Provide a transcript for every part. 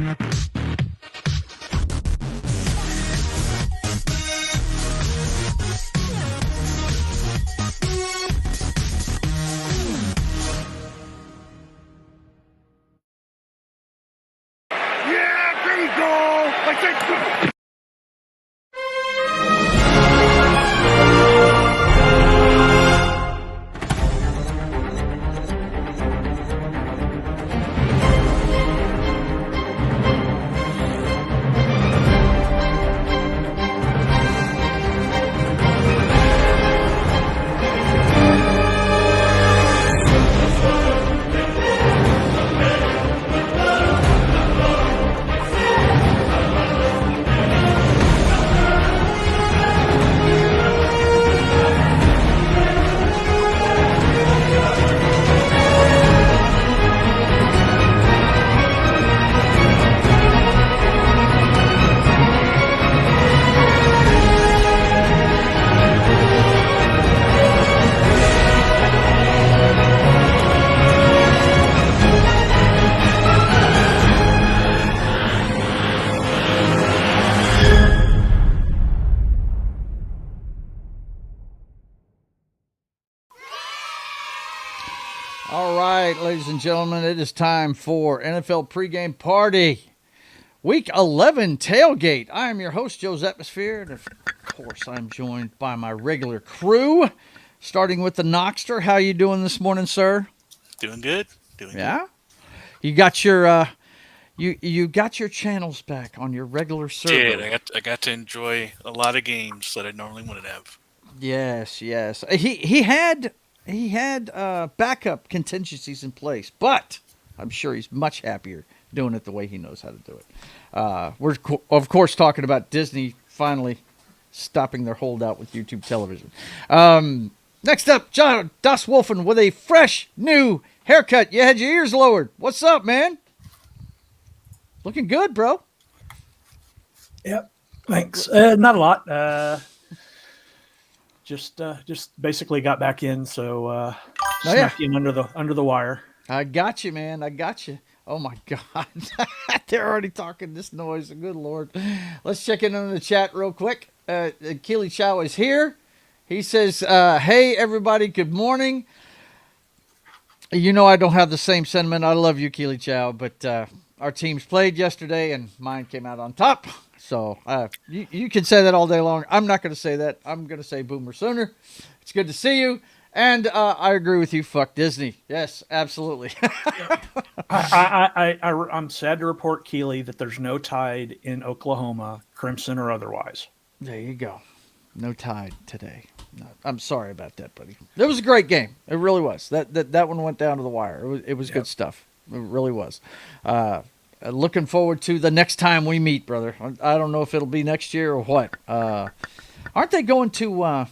Yeah, there you go. Like that. All right, ladies and gentlemen, it is time for NFL Pregame Party. Week 11 Tailgate. I am your host, Joe's Atmosphere, and of course, I'm joined by my regular crew, starting with the Knoxter. How you doing this morning, sir? Doing good. Doing good. You got your you got your channels back on your regular server. Did. I got to enjoy a lot of games that I normally wouldn't have. Yes. He had backup contingencies in place, but I'm sure he's much happier doing it the way he knows how to do it. We're, of course, talking about Disney finally stopping their holdout with YouTube television. Next up, John Das Wolfen with a fresh, new haircut. You had your ears lowered. What's up, man? Looking good, bro. Yep. Thanks. Not a lot. Just basically got back in, so snuck in under the wire. I got you, man. I got you. Oh my God, they're already talking this noise. Good Lord. Let's check in on the chat real quick. Keely Chow is here. He says, "Hey everybody, good morning." You know I don't have the same sentiment. I love you, Keely Chow, but our teams played yesterday, and mine came out on top. So you can say that all day long. I'm not going to say that. I'm going to say Boomer Sooner. It's good to see you. And I agree with you. Fuck Disney. Yes, absolutely. I'm sad to report, Keely, that there's no Tide in Oklahoma, Crimson or otherwise. There you go. No Tide today. No, I'm sorry about that, buddy. It was a great game. It really was. That one went down to the wire. It was good stuff. It really was. Looking forward to the next time we meet, brother. I don't know if it'll be next year or what. Aren't they going to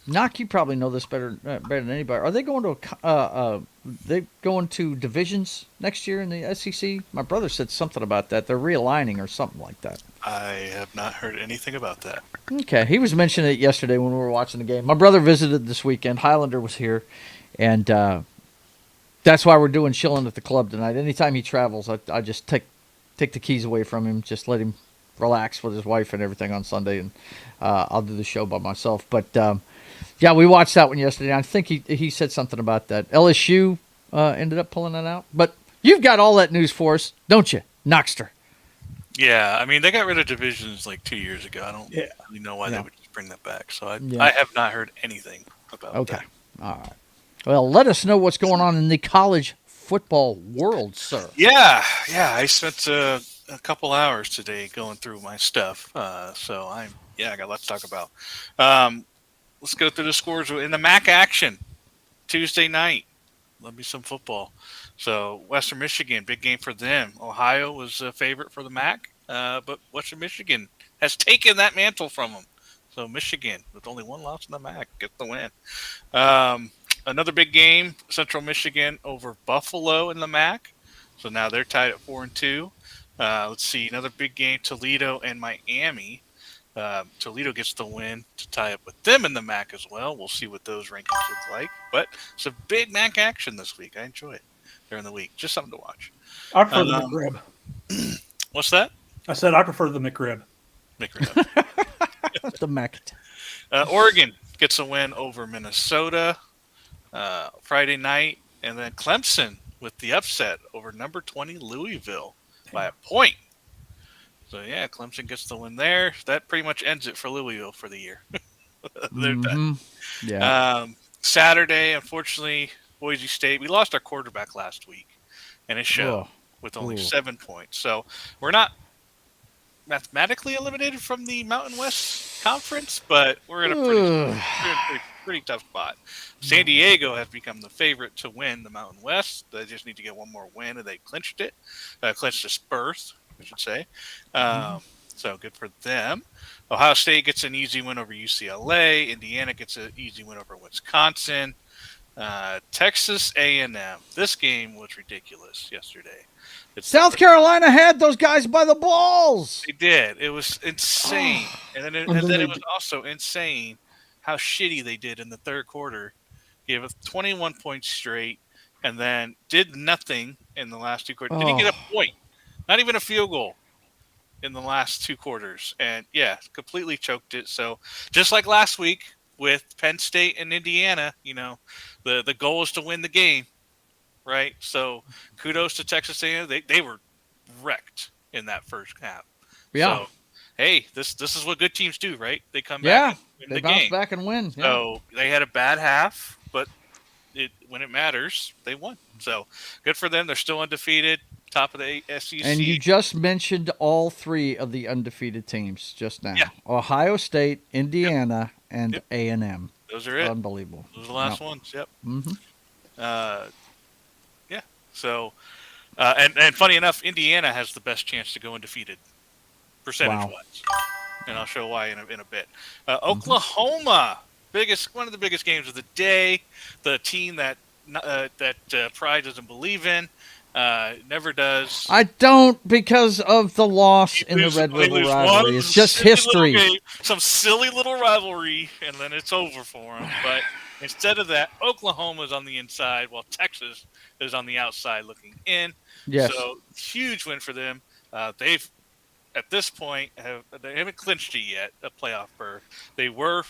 Knock? You probably know this better than anybody. Are they going to divisions next year in the SEC? My brother said something about that. They're realigning or something like that. I have not heard anything about that. Okay, he was mentioning it yesterday when we were watching the game. My brother visited this weekend. Highlander was here, and that's why we're doing chilling at the club tonight. Anytime he travels, I just take the keys away from him, just let him relax with his wife and everything on Sunday, and I'll do the show by myself. But yeah, we watched that one yesterday. I think he said something about that. LSU ended up pulling it out. But you've got all that news for us, don't you, Knoxter? Yeah, I mean, they got rid of divisions like 2 years ago. I don't really know why they would just bring that back. So I have not heard anything about that. Okay, all right. Well, let us know what's going on in the college football world, sir. Yeah. I spent a couple hours today going through my stuff. So I got lots to talk about. Let's go through the scores in the MAC action. Tuesday night. Love me some football. So Western Michigan, big game for them. Ohio was a favorite for the MAC, but Western Michigan has taken that mantle from them. So Michigan, with only one loss in the MAC, gets the win. Another big game, Central Michigan over Buffalo in the MAC. So now they're tied at 4-2. Let's see, another big game, Toledo and Miami. Toledo gets the win to tie up with them in the MAC as well. We'll see what those rankings look like. But it's a big MAC action this week. I enjoy it during the week. Just something to watch. I prefer the McRib. What's that? I said I prefer the McRib. The Mac. Oregon gets a win over Minnesota Friday night, and then Clemson with the upset over number 20 Louisville by a point. So yeah, Clemson gets the win there. That pretty much ends it for Louisville for the year. They're done. Yeah. Saturday, unfortunately, Boise State. We lost our quarterback last week, and it showed with only 7 points. So we're not mathematically eliminated from the Mountain West Conference, but we're in a pretty tough spot. San Diego has become the favorite to win the Mountain West. They just need to get one more win, and they clinched it. Clinched this berth, I should say. So good for them. Ohio State gets an easy win over UCLA. Indiana gets an easy win over Wisconsin. Texas A&M. This game was ridiculous yesterday. South Carolina had those guys by the balls. They did. It was insane. And then it was also insane how shitty they did in the third quarter. Gave us 21 points straight and then did nothing in the last two quarters. Didn't get a point. Not even a field goal in the last two quarters. And, yeah, completely choked it. So just like last week with Penn State and Indiana, the goal is to win the game. Right, so kudos to Texas A&M. They were wrecked in that first half. Yeah. So, hey, this is what good teams do, right? They come back. And win they the bounce game. back and win. Yeah. So they had a bad half, but when it matters, they won. So good for them. They're still undefeated, top of the SEC. And you just mentioned all three of the undefeated teams just now: Ohio State, Indiana, and A&M. Those are it. Unbelievable. Those are the last ones. Yep. Mm-hmm. So, and funny enough, Indiana has the best chance to go undefeated, percentage-wise, and I'll show why in a bit. Oklahoma, one of the biggest games of the day. The team that Pride doesn't believe in, never does. I don't, because of the loss in the Red River rivalry. It's just history. Some silly little rivalry, and then it's over for them. But instead of that, Oklahoma's on the inside, while Texas is on the outside looking in. Yes. So huge win for them. They've, at this point, they haven't clinched it yet, a playoff berth. They were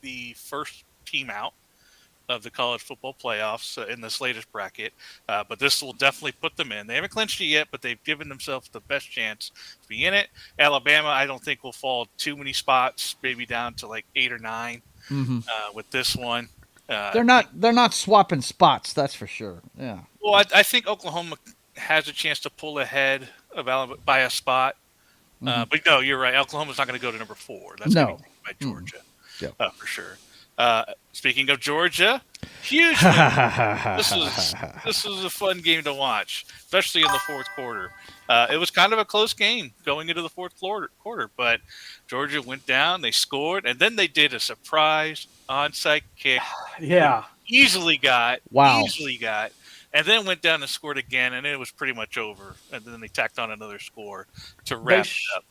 the first team out of the college football playoffs in this latest bracket, but this will definitely put them in. They haven't clinched it yet, but they've given themselves the best chance to be in it. Alabama, I don't think will fall too many spots, maybe down to like 8 or 9 with this one. They're not swapping spots, that's for sure. Yeah. Well, I think Oklahoma has a chance to pull ahead of Alabama by a spot. But no, you're right. Oklahoma's not going to go to number 4. That's going to be by Georgia, for sure. Speaking of Georgia, huge win. This was a fun game to watch, especially in the fourth quarter. It was kind of a close game going into the fourth quarter, but Georgia went down, they scored, and then they did a surprise onside kick. Yeah. Easily got, and then went down and scored again, and it was pretty much over. And then they tacked on another score to wrap it up.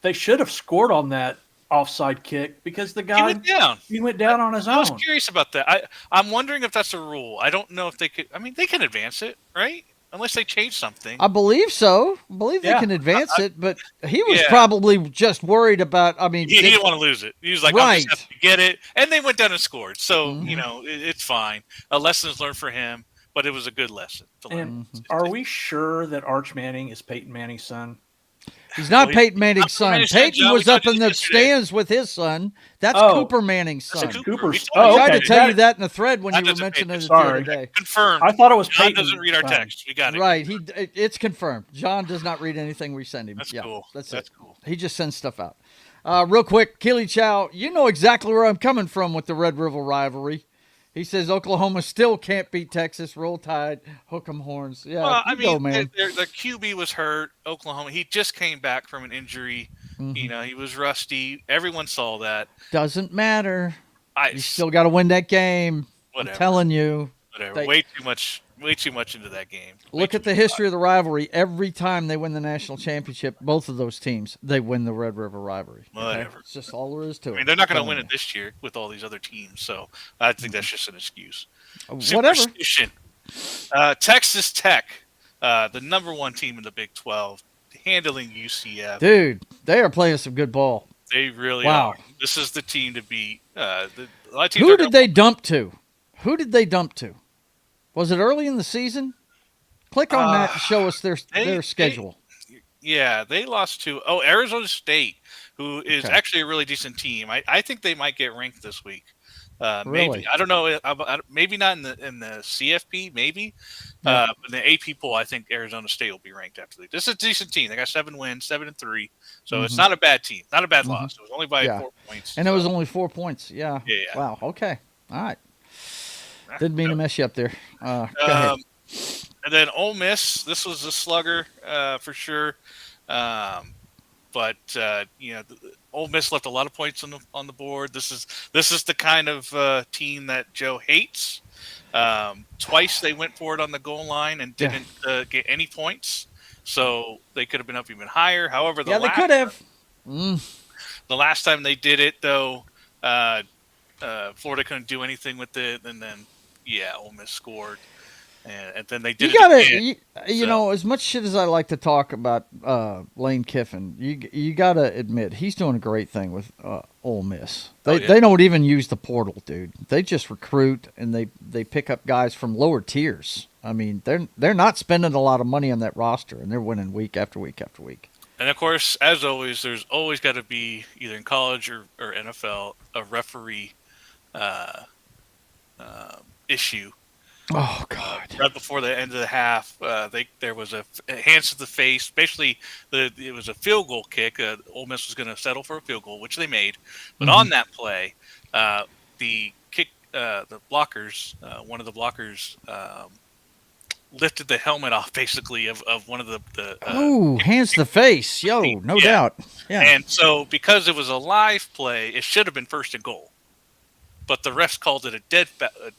They should have scored on that offside kick because the guy he went down on his own. I was curious about that. I'm wondering if that's a rule. I don't know if they could. I mean, they can advance it, right? Unless they change something. I believe so. I believe they can advance it, but he was probably just worried about. I mean, he didn't want to lose it. He was like, "I'm just have to get it," and they went down and scored. So it's fine. A lesson's learned for him, but it was a good lesson to learn. And are we sure that Arch Manning is Peyton Manning's son? He's not Peyton Manning's son. Peyton was up in the stands with his son. That's Cooper Manning's son. I tried to tell you that in the thread when you were mentioning it the other day. Confirmed. I thought it was John Peyton. Doesn't read our text. We got it. Right. It's confirmed. John does not read anything we send him. That's cool. That's cool. He just sends stuff out. Real quick, Keely Chow, you know exactly where I'm coming from with the Red River rivalry. He says Oklahoma still can't beat Texas. Roll Tide, hook 'em horns. Yeah, well, I mean, man. The QB was hurt. Oklahoma, he just came back from an injury. He was rusty. Everyone saw that. Doesn't matter. You still got to win that game. Whatever. I'm telling you. Whatever. Way too much into that game. Look at the history of the rivalry. Every time they win the national championship, both of those teams, they win the Red River rivalry. Whatever. Okay? It's just all there is to it. I mean, they're not going to win it this year with all these other teams, so I think that's just an excuse. Whatever. Superstition. Texas Tech, the number 1 team in the Big 12, handling UCF. Dude, they are playing some good ball. They really Wow. are. This is the team to beat. A lot of teams Who are did they dump to? Who did they dump to? Was it early in the season? Click on that and show us their schedule. They lost to Arizona State, who is actually a really decent team. I think they might get ranked this week. Really? Maybe I don't know. Maybe not in the CFP. Maybe, in the AP poll, I think Arizona State will be ranked after this. This is a decent team. They got 7 wins, 7-3. So it's not a bad team. Not a bad loss. It was only by 4 points. And it was only 4 points. Yeah. Yeah. Wow. Okay. All right. Didn't mean to mess you up there. Go ahead. And then Ole Miss. This was a slugger for sure. But Ole Miss left a lot of points on the board. This is the kind of team that Joe hates. Twice they went for it on the goal line and didn't get any points, so they could have been up even higher. However, they could have. The last time they did it, though, Florida couldn't do anything with it, and then Ole Miss scored. And then they did you know, as much shit as I like to talk about Lane Kiffin, you got to admit he's doing a great thing with Ole Miss. They don't even use the portal, dude. They just recruit and they pick up guys from lower tiers. I mean, they're not spending a lot of money on that roster, and they're winning week after week after week. And of course, as always, there's always got to be either in college or NFL a referee issue. Oh God! Right before the end of the half, there was a hands to the face. Basically, it was a field goal kick. Ole Miss was going to settle for a field goal, which they made. But on that play, the blockers, one of the blockers, lifted the helmet off, basically of one of the hands to the face, no doubt. Yeah. And so because it was a live play, it should have been first and goal. But the refs called it a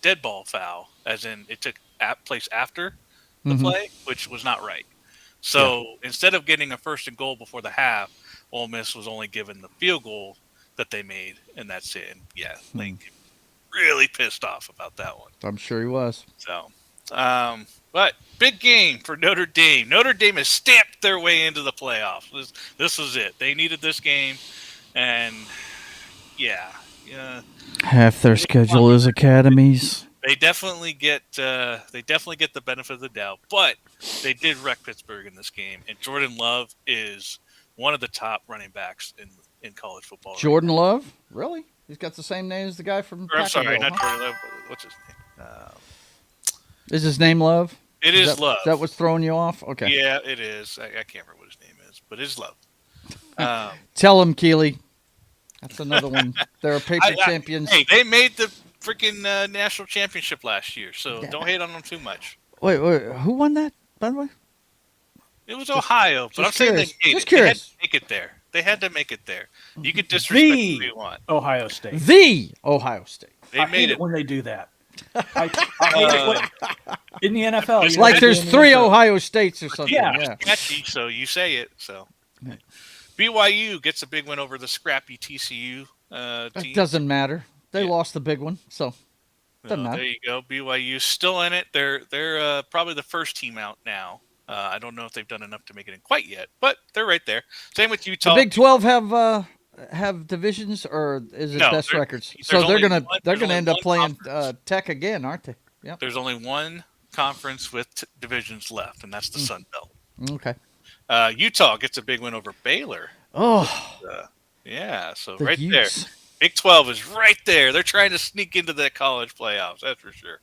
dead ball foul, as in it took place after the play, which was not right. So instead of getting a first and goal before the half, Ole Miss was only given the field goal that they made, and that's it. And Lane really pissed off about that one. I'm sure he was. So, but big game for Notre Dame. Notre Dame has stamped their way into the playoffs. This was it. They needed this game, and half their schedule is academies. They definitely get the benefit of the doubt, but they did wreck Pittsburgh in this game. And Jordan Love is one of the top running backs in college football. Jordan Love, really? He's got the same name as the guy from. I'm sorry, not Jordan Love. What's his name? Is his name Love? It is Love. Is that what's throwing you off? Okay. Yeah, it is. I can't remember what his name is, but it's Love. Tell him, Keely. That's another one. They're Patriot champions. Hey, they made the freaking national championship last year, so don't hate on them too much. Wait, who won that, by the way? It was Ohio, but I'm saying they made it. They had to make it there. They had to make it there. You could disrespect who you want. Ohio State. The Ohio State. They made it when they do that. I hate it in the NFL. It's like there's 3 Ohio States or something. Yeah, it's catchy, so you say it. So BYU gets a big win over the scrappy TCU team. It doesn't matter. They lost the big one, so doesn't matter. There you go. BYU still in it. They're probably the first team out now. I don't know if they've done enough to make it in quite yet, but they're right there. Same with Utah. The Big 12 have divisions, or is it best records? So they're gonna end up playing Tech again, aren't they? Yeah. There's only one conference with divisions left, and that's the Sun Belt. Okay. Utah gets a big win over Baylor. Oh. So right there. Big 12 is right there. They're trying to sneak into the college playoffs, that's for sure.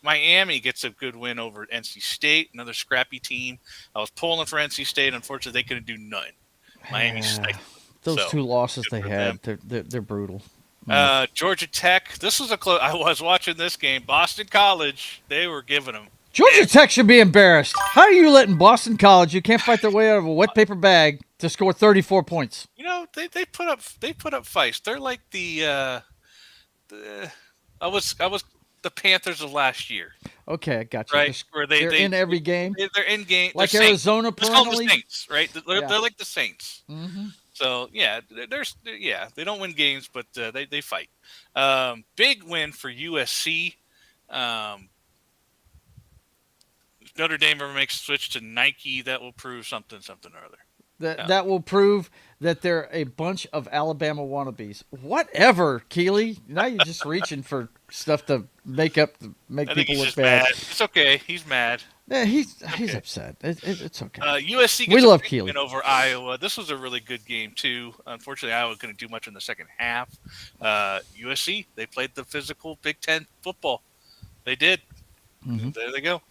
Miami gets a good win over NC State, another scrappy team. I was pulling for NC State. Unfortunately, they couldn't do none. Miami stifled. Those 2 losses they had, they're brutal. Georgia Tech. This was a close. I was watching this game. Boston College. They were giving them. Georgia Tech should be embarrassed. How are you letting Boston College, who can't fight their way out of a wet paper bag, to score 34 points? You know, they put up fights. They're like I was the Panthers of last year. Okay, I got you. Right, where they're in every game. They're in game. Like they're Arizona, Let's call them the Saints, right? They're like the Saints. Mm-hmm. So they don't win games, but they fight. Big win for USC. Notre Dame ever makes a switch to Nike, that will prove something or other. That will prove that they're a bunch of Alabama wannabes. Whatever, Keely. Now you're just reaching for stuff to make people look bad. Mad. It's okay. He's mad. Yeah, he's upset. It's okay. USC we gets love a big Keely. win over Iowa. This was a really good game too. Unfortunately, Iowa couldn't do much in the second half. USC, they played the physical Big Ten football. They did. Mm-hmm. There they go.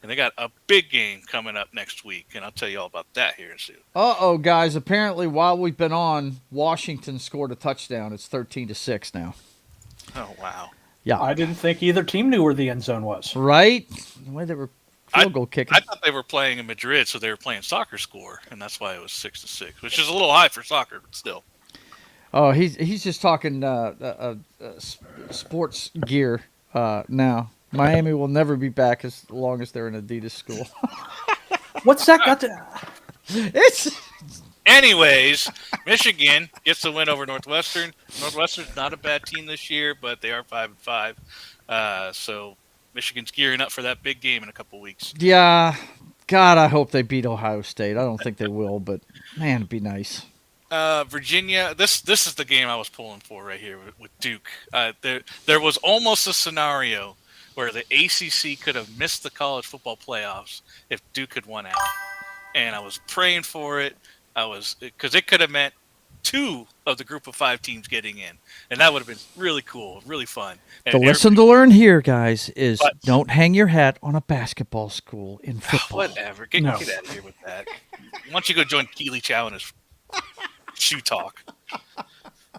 And they got a big game coming up next week, and I'll tell you all about that here soon. Uh-oh, guys. Apparently, while we've been on, Washington scored a touchdown. It's 13-6 now. Oh, wow. Yeah. I didn't think either team knew where the end zone was. Right? The way they were field goal kicking. I thought they were playing in Madrid, so they were playing soccer score, and that's why it was 6-6, which is a little high for soccer, but still. Oh, he's just talking sports gear now. Miami will never be back as long as they're an Adidas school. What's that got to? Anyways, Michigan gets the win over Northwestern. Northwestern's not a bad team this year, but they are 5-5. So Michigan's gearing up for that big game in a couple weeks. Yeah. God, I hope they beat Ohio State. I don't think they will, but man, it'd be nice. Virginia, this is the game I was pulling for right here with Duke. There was almost a scenario where the ACC could have missed the college football playoffs if Duke had won out. And I was praying for it. Because it could have meant 2 of the group of 5 teams getting in. And that would have been really cool, really fun. The lesson to learn here, guys, is don't hang your hat on a basketball school in football. Whatever. Get out of here with that. Why don't you go join Keely Chow and his shoe talk?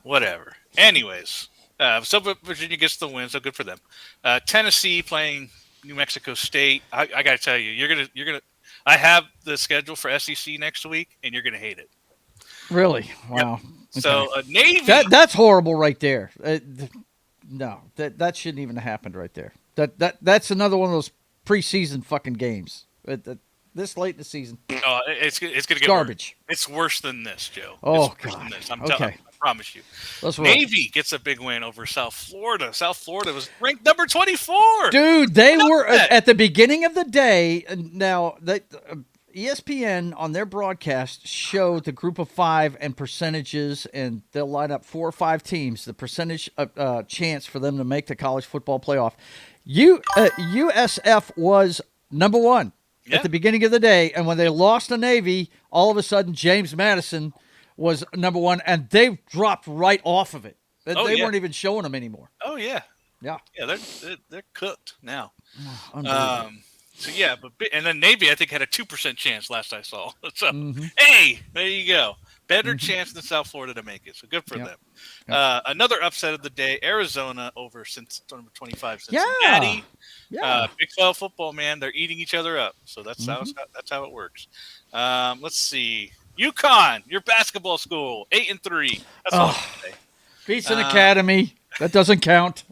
Whatever. Anyways. So Virginia gets the win, so good for them. Tennessee playing New Mexico State. I got to tell you, you're gonna. I have the schedule for SEC next week, and you're gonna hate it. Really? Wow. Yep. So Navy. That's horrible right there. No, that shouldn't even have happened right there. That's another one of those preseason fucking games. This late in the season. Oh, it's gonna get garbage. Worse. It's worse than this, Joe. Oh it's worse God. Than this. I'm okay. telling you. I promise you. Navy gets a big win over South Florida. South Florida was ranked number 24. Dude, they were at the beginning of the day. Now, ESPN on their broadcast showed the group of 5 and percentages, and they'll line up 4 or 5 teams, the percentage chance for them to make the college football playoff. USF was number 1 at the beginning of the day, and when they lost to Navy, all of a sudden James Madison was number 1, and they dropped right off of it. They weren't even showing them anymore. Oh yeah, yeah. They're cooked now. So yeah, and then Navy I think had a 2% chance last I saw. So hey, there you go. Better chance than South Florida to make it. So good for them. Yep. Another upset of the day: Arizona over number 25 Cincinnati. Yeah. Big 12 football, man. They're eating each other up. So that's how it works. Let's see. UConn, your basketball school, 8-3. That's all I say. Beats an academy. That doesn't count.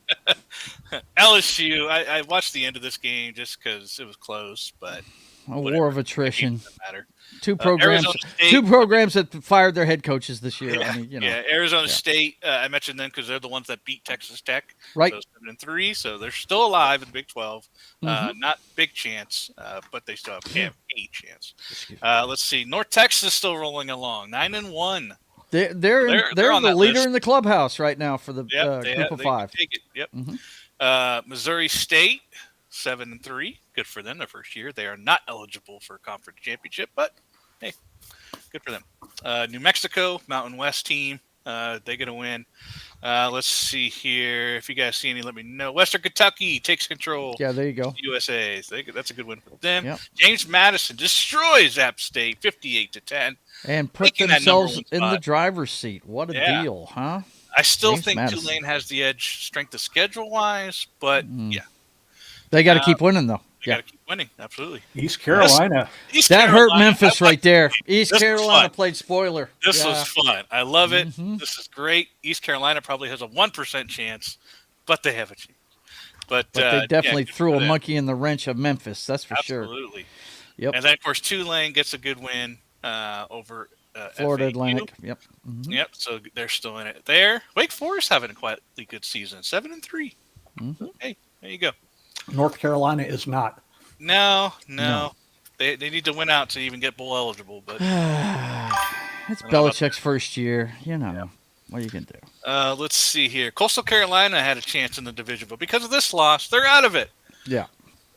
LSU, I watched the end of this game just because it was close, but war of attrition. Doesn't matter. 2 programs that fired their head coaches this year. Yeah, I mean, Arizona State. I mentioned them because they're the ones that beat Texas Tech. Right. So 7-3, so they're still alive in Big 12. Not big chance, but they still have a chance. Let's see. North Texas still rolling along, 9-1. They're the leader list. In the clubhouse right now for the group of 5. Take it. Yep. Missouri State, 7-3. Good for them. Their first year. They are not eligible for a conference championship, but hey, good for them. New Mexico, Mountain West team. They get a win. Let's see here. If you guys see any, let me know. Western Kentucky takes control. Yeah, there you go. USA. That's a good win for them. Yep. James Madison destroys App State, 58-10. And put themselves in the driver's seat. What a deal, huh? I still think Tulane has the edge strength of schedule-wise, but They got to keep winning, though. They got to keep winning, absolutely. East Carolina. That hurt Memphis right there. East Carolina played spoiler. This was fun. I love it. This is great. East Carolina probably has a 1% chance, but they have a chance. But they definitely threw a monkey in the wrench of Memphis. That's for sure. Absolutely. Yep. And then, of course, Tulane gets a good win over Florida FAU. Atlantic. Yep. Yep. So they're still in it there. Wake Forest having a quietly good season, 7-3. Hey, there you go. North Carolina is not. No. No. They need to win out to even get bowl eligible. But It's I don't know about Belichick's first year. You know, what are you going to do? let's see here. Coastal Carolina had a chance in the division, but because of this loss, they're out of it. Yeah.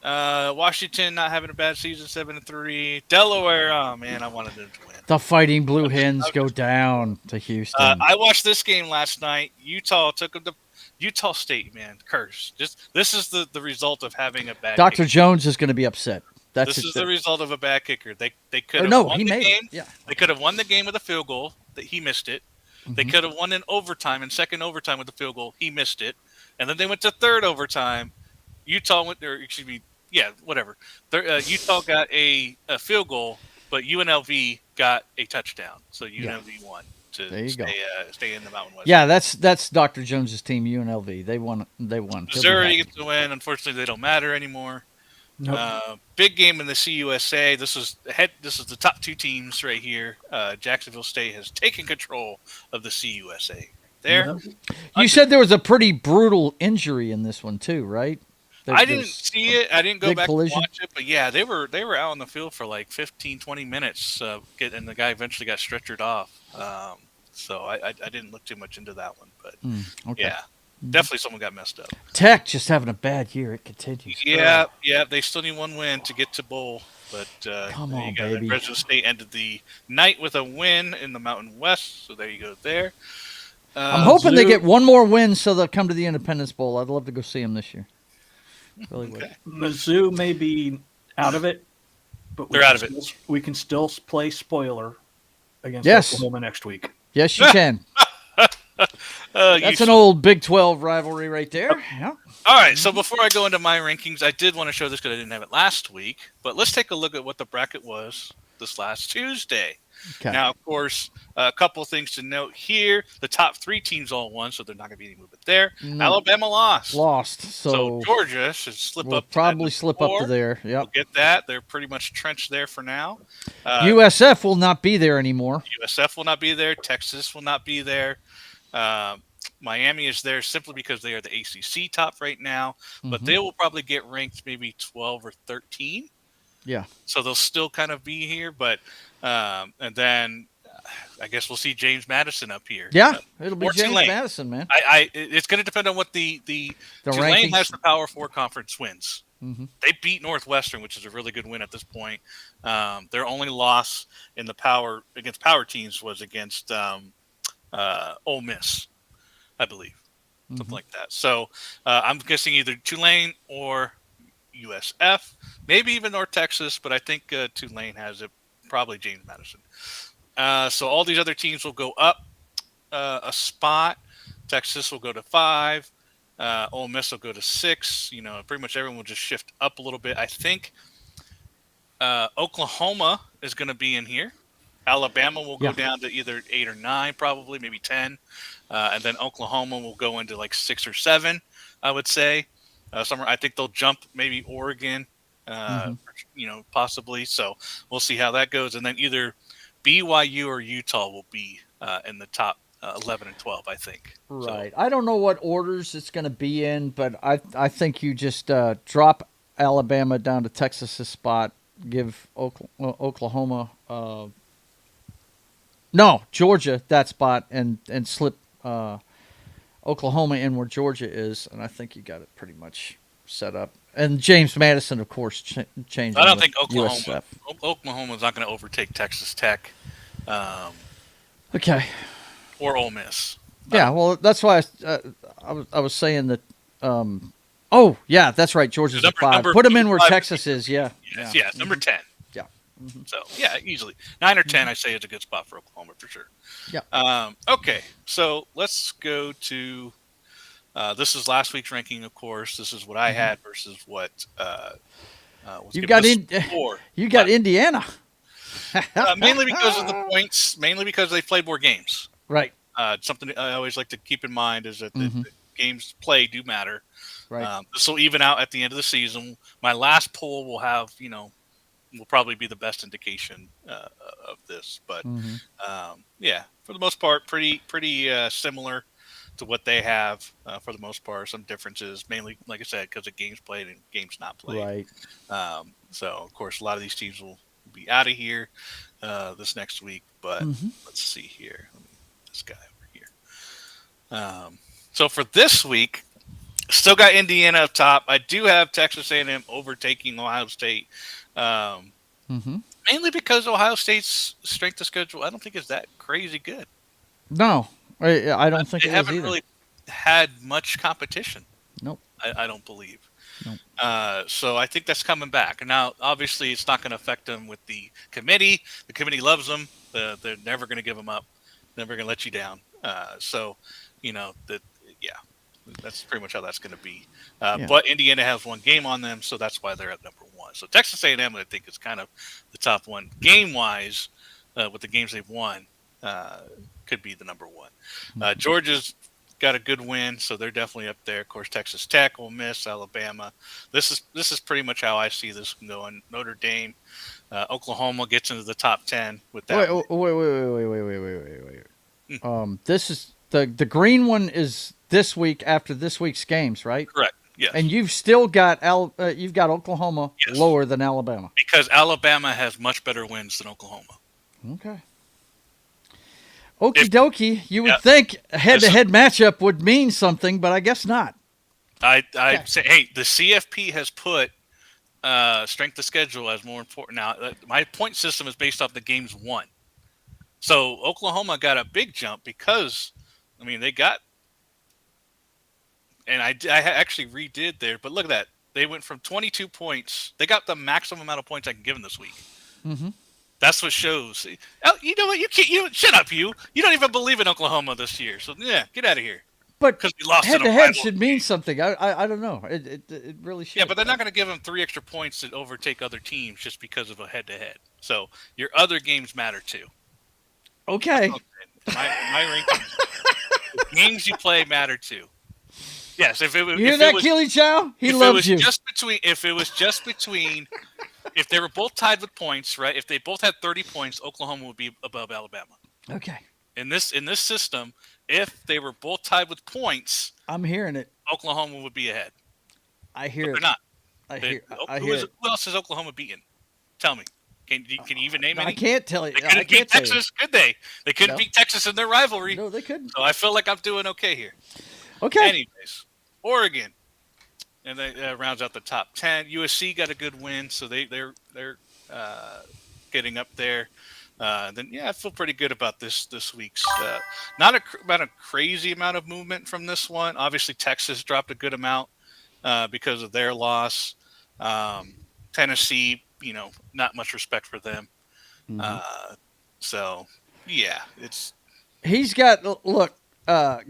Washington not having a bad season, 7-3. Delaware, oh man, I wanted them to win. The Fighting Blue Hens go down to Houston. I watched this game last night. Utah took them to Utah State, man. Curse. This is the result of having a bad Dr. kicker. Jones is going to be upset. This is the result of a bad kicker. They could have won he the made game. it. Yeah. They could have won the game with a field goal. That he missed it. They could have won in overtime, in second overtime with the field goal. He missed it. And then they went to third overtime. Utah went there. Excuse me. Yeah, whatever. Utah got a field goal, but UNLV got a touchdown. So UNLV won to stay in the Mountain West. Yeah, that's Dr. Jones's team, UNLV. They won. Missouri gets to win. Unfortunately, they don't matter anymore. Nope. Big game in the CUSA. This is the top two teams right here. Jacksonville State has taken control of the CUSA. There. You said there was a pretty brutal injury in this one too, right? I didn't see it. I didn't go back and watch it, but yeah, they were out on the field for like 15, 20 minutes, and the guy eventually got stretchered off. So I didn't look too much into that one, but yeah, definitely someone got messed up. Tech just having a bad year. It continues. Yeah, they still need one win to get to bowl, but come on, baby. Fresno State ended the night with a win in the Mountain West, so there you go there. I'm hoping they get one more win so they'll come to the Independence Bowl. I'd love to go see them this year. Really would. Mizzou may be out of it, but they're out of it. We can still play spoiler against Oklahoma next week. Yes, you can. That's an old Big 12 rivalry right there. Yeah. All right, so before I go into my rankings, I did want to show this because I didn't have it last week, but let's take a look at what the bracket was this last Tuesday. Okay. Now, of course, a couple of things to note here. The top three teams all won, so they're not going to be any movement there. No. Alabama lost. So Georgia should slip up. Probably slip up to there. Yep. We'll get that. They're pretty much trenched there for now. USF will not be there anymore. USF will not be there. Texas will not be there. Miami is there simply because they are the ACC top right now, but they will probably get ranked maybe 12 or 13. Yeah. So they'll still kind of be here, but and then I guess we'll see James Madison up here. Yeah, it'll be James Madison, man. It's going to depend on what the Tulane has for Power 4 conference wins. They beat Northwestern, which is a really good win at this point. Their only loss in the against power teams was against Ole Miss, I believe, something like that. So I'm guessing either Tulane or USF, maybe even North Texas, but I think Tulane has it, probably James Madison. So all these other teams will go up a spot. Texas will go to 5. Ole Miss will go to 6. Pretty much everyone will just shift up a little bit. I think Oklahoma is going to be in here. Alabama will go down to either 8 or 9, probably, maybe 10. And then Oklahoma will go into like 6 or 7, I would say. I think they'll jump maybe Oregon, possibly. So we'll see how that goes. And then either BYU or Utah will be in the top 11 and 12, I think. Right. So, I don't know what orders it's going to be in, but I think you just drop Alabama down to Texas's spot, give Oklahoma Georgia that spot, and slip Oklahoma in where Georgia is, and I think you got it pretty much set up. And James Madison, of course, changed. I don't think Oklahoma's not going to overtake Texas Tech. Okay. Or Ole Miss. Yeah, well, that's why I was saying that. That's right. Georgia's at 5. Put them in where Texas is. Yeah. Yes, number 10. Yeah. So, yeah, easily. 9 or 10, I say, is a good spot for Oklahoma for sure. Yeah. Okay, so let's go to this is last week's ranking, of course. This is what I had versus what you got Indiana. Mainly because of the points, mainly because they played more games. Right. Something I always like to keep in mind is that the games played do matter. Right. This will even out at the end of the season. My last poll will have, will probably be the best indication of this. But, for the most part, pretty similar to what they have for the most part. Some differences, mainly, like I said, because of games played and games not played. Right. So, of course, a lot of these teams will be out of here this next week. But let's see here. This guy over here. So for this week, still got Indiana up top. I do have Texas A&M overtaking Ohio State. Mainly because Ohio State's strength of schedule, I don't think is that crazy good. No, I don't think they it is haven't either. really had much competition. Nope. I don't believe. Nope. So I think that's coming back. Now, obviously, it's not going to affect them with the committee. The committee loves them. They're never going to give them up. Never going to let you down. So, that's pretty much how that's going to be. But Indiana has one game on them, so that's why they're at number one. So Texas A&M, I think, is kind of the top one game-wise with the games they've won. Could be the number one. Georgia's got a good win, so they're definitely up there. Of course, Texas Tech, Ole Miss, Alabama. This is pretty much how I see this going. Notre Dame, Oklahoma gets into the top 10 with that. Wait. This is the green one is this week after this week's games, right? Correct. Yes. And you've still got Oklahoma lower than Alabama because Alabama has much better wins than Oklahoma. Okay. Okie dokie. You would think a head-to-head matchup would mean something, but I guess not. I say, hey, the CFP has put strength of schedule as more important. Now, my point system is based off the games won. So Oklahoma got a big jump because, they got, and I actually redid there, but look at that. They went from 22 points. They got the maximum amount of points I can give them this week. That's what shows. You know what? You can't. Shut up, you. You don't even believe in Oklahoma this year. So yeah, get out of here. But because we lost head-to-head should mean something. I don't know. It really should. Yeah, but they're not going to give them 3 extra points to overtake other teams just because of a head-to-head. So your other games matter too. Okay. My rankings. The games you play matter too. Yes, if it was. You hear that, Keely Chow? He loves you. If it was just between. If they were both tied with points, right? If they both had 30 points, Oklahoma would be above Alabama. Okay. In this system, if they were both tied with points, I'm hearing it. Oklahoma would be ahead. I hear but it. They're not. Who else has Oklahoma beaten? Tell me. Can you even name any? I can't tell you. They couldn't beat Texas, could they? They couldn't beat Texas in their rivalry. No, they couldn't. So I feel like I'm doing okay here. Okay. Anyways, Oregon. And that rounds out the top 10. USC got a good win, so they're getting up there. I feel pretty good about this week's. Not a crazy amount of movement from this one. Obviously, Texas dropped a good amount because of their loss. Tennessee, not much respect for them. He's got look.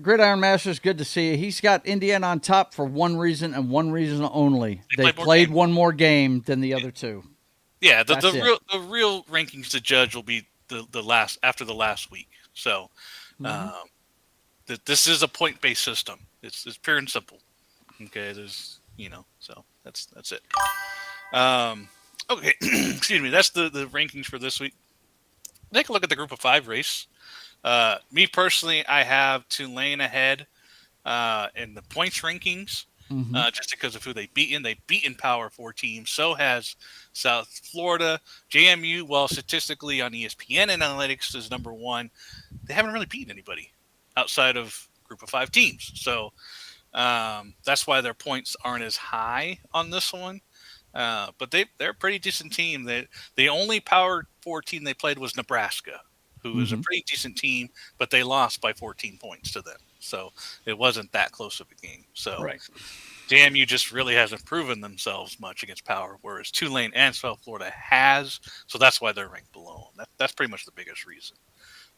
Gridiron Masters, good to see you. He's got Indiana on top for one reason and one reason only. They played one more game than the other two. Yeah, the real rankings to judge will be the last after the last week. So, this is a point-based system. It's pure and simple. Okay, there's so that's it. Okay, excuse me. That's the rankings for this week. Take a look at the Group of 5 race. Me personally, I have Tulane ahead in the points rankings, just because of who they've beaten. They've beaten Power 4 teams. So has South Florida. JMU, well, statistically on ESPN Analytics is number 1. They haven't really beaten anybody outside of Group of 5 teams. So that's why their points aren't as high on this one. But they're a pretty decent team. The only Power 4 team they played was Nebraska, who is a pretty decent team, but they lost by 14 points to them. So it wasn't that close of a game. So JMU just really hasn't proven themselves much against Power, whereas Tulane and South Florida has. So that's why they're ranked below them. That's pretty much the biggest reason.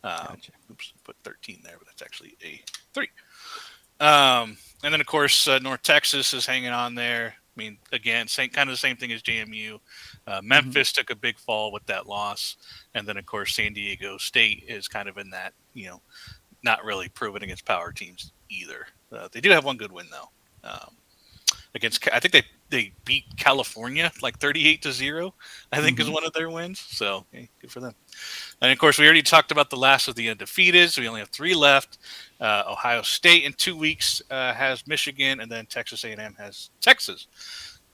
Gotcha. Oops, put 13 there, but that's actually a 3. And then, of course, North Texas is hanging on there. Again, kind of the same thing as JMU. Memphis took a big fall with that loss. And then, of course, San Diego State is kind of in that, not really proven against power teams either. They do have one good win, though. against. I think they beat California like 38-0. I think is one of their wins. So hey, good for them. And of course, we already talked about the last of the undefeated. So we only have 3 left. Ohio State in 2 weeks has Michigan, and then Texas A&M has Texas.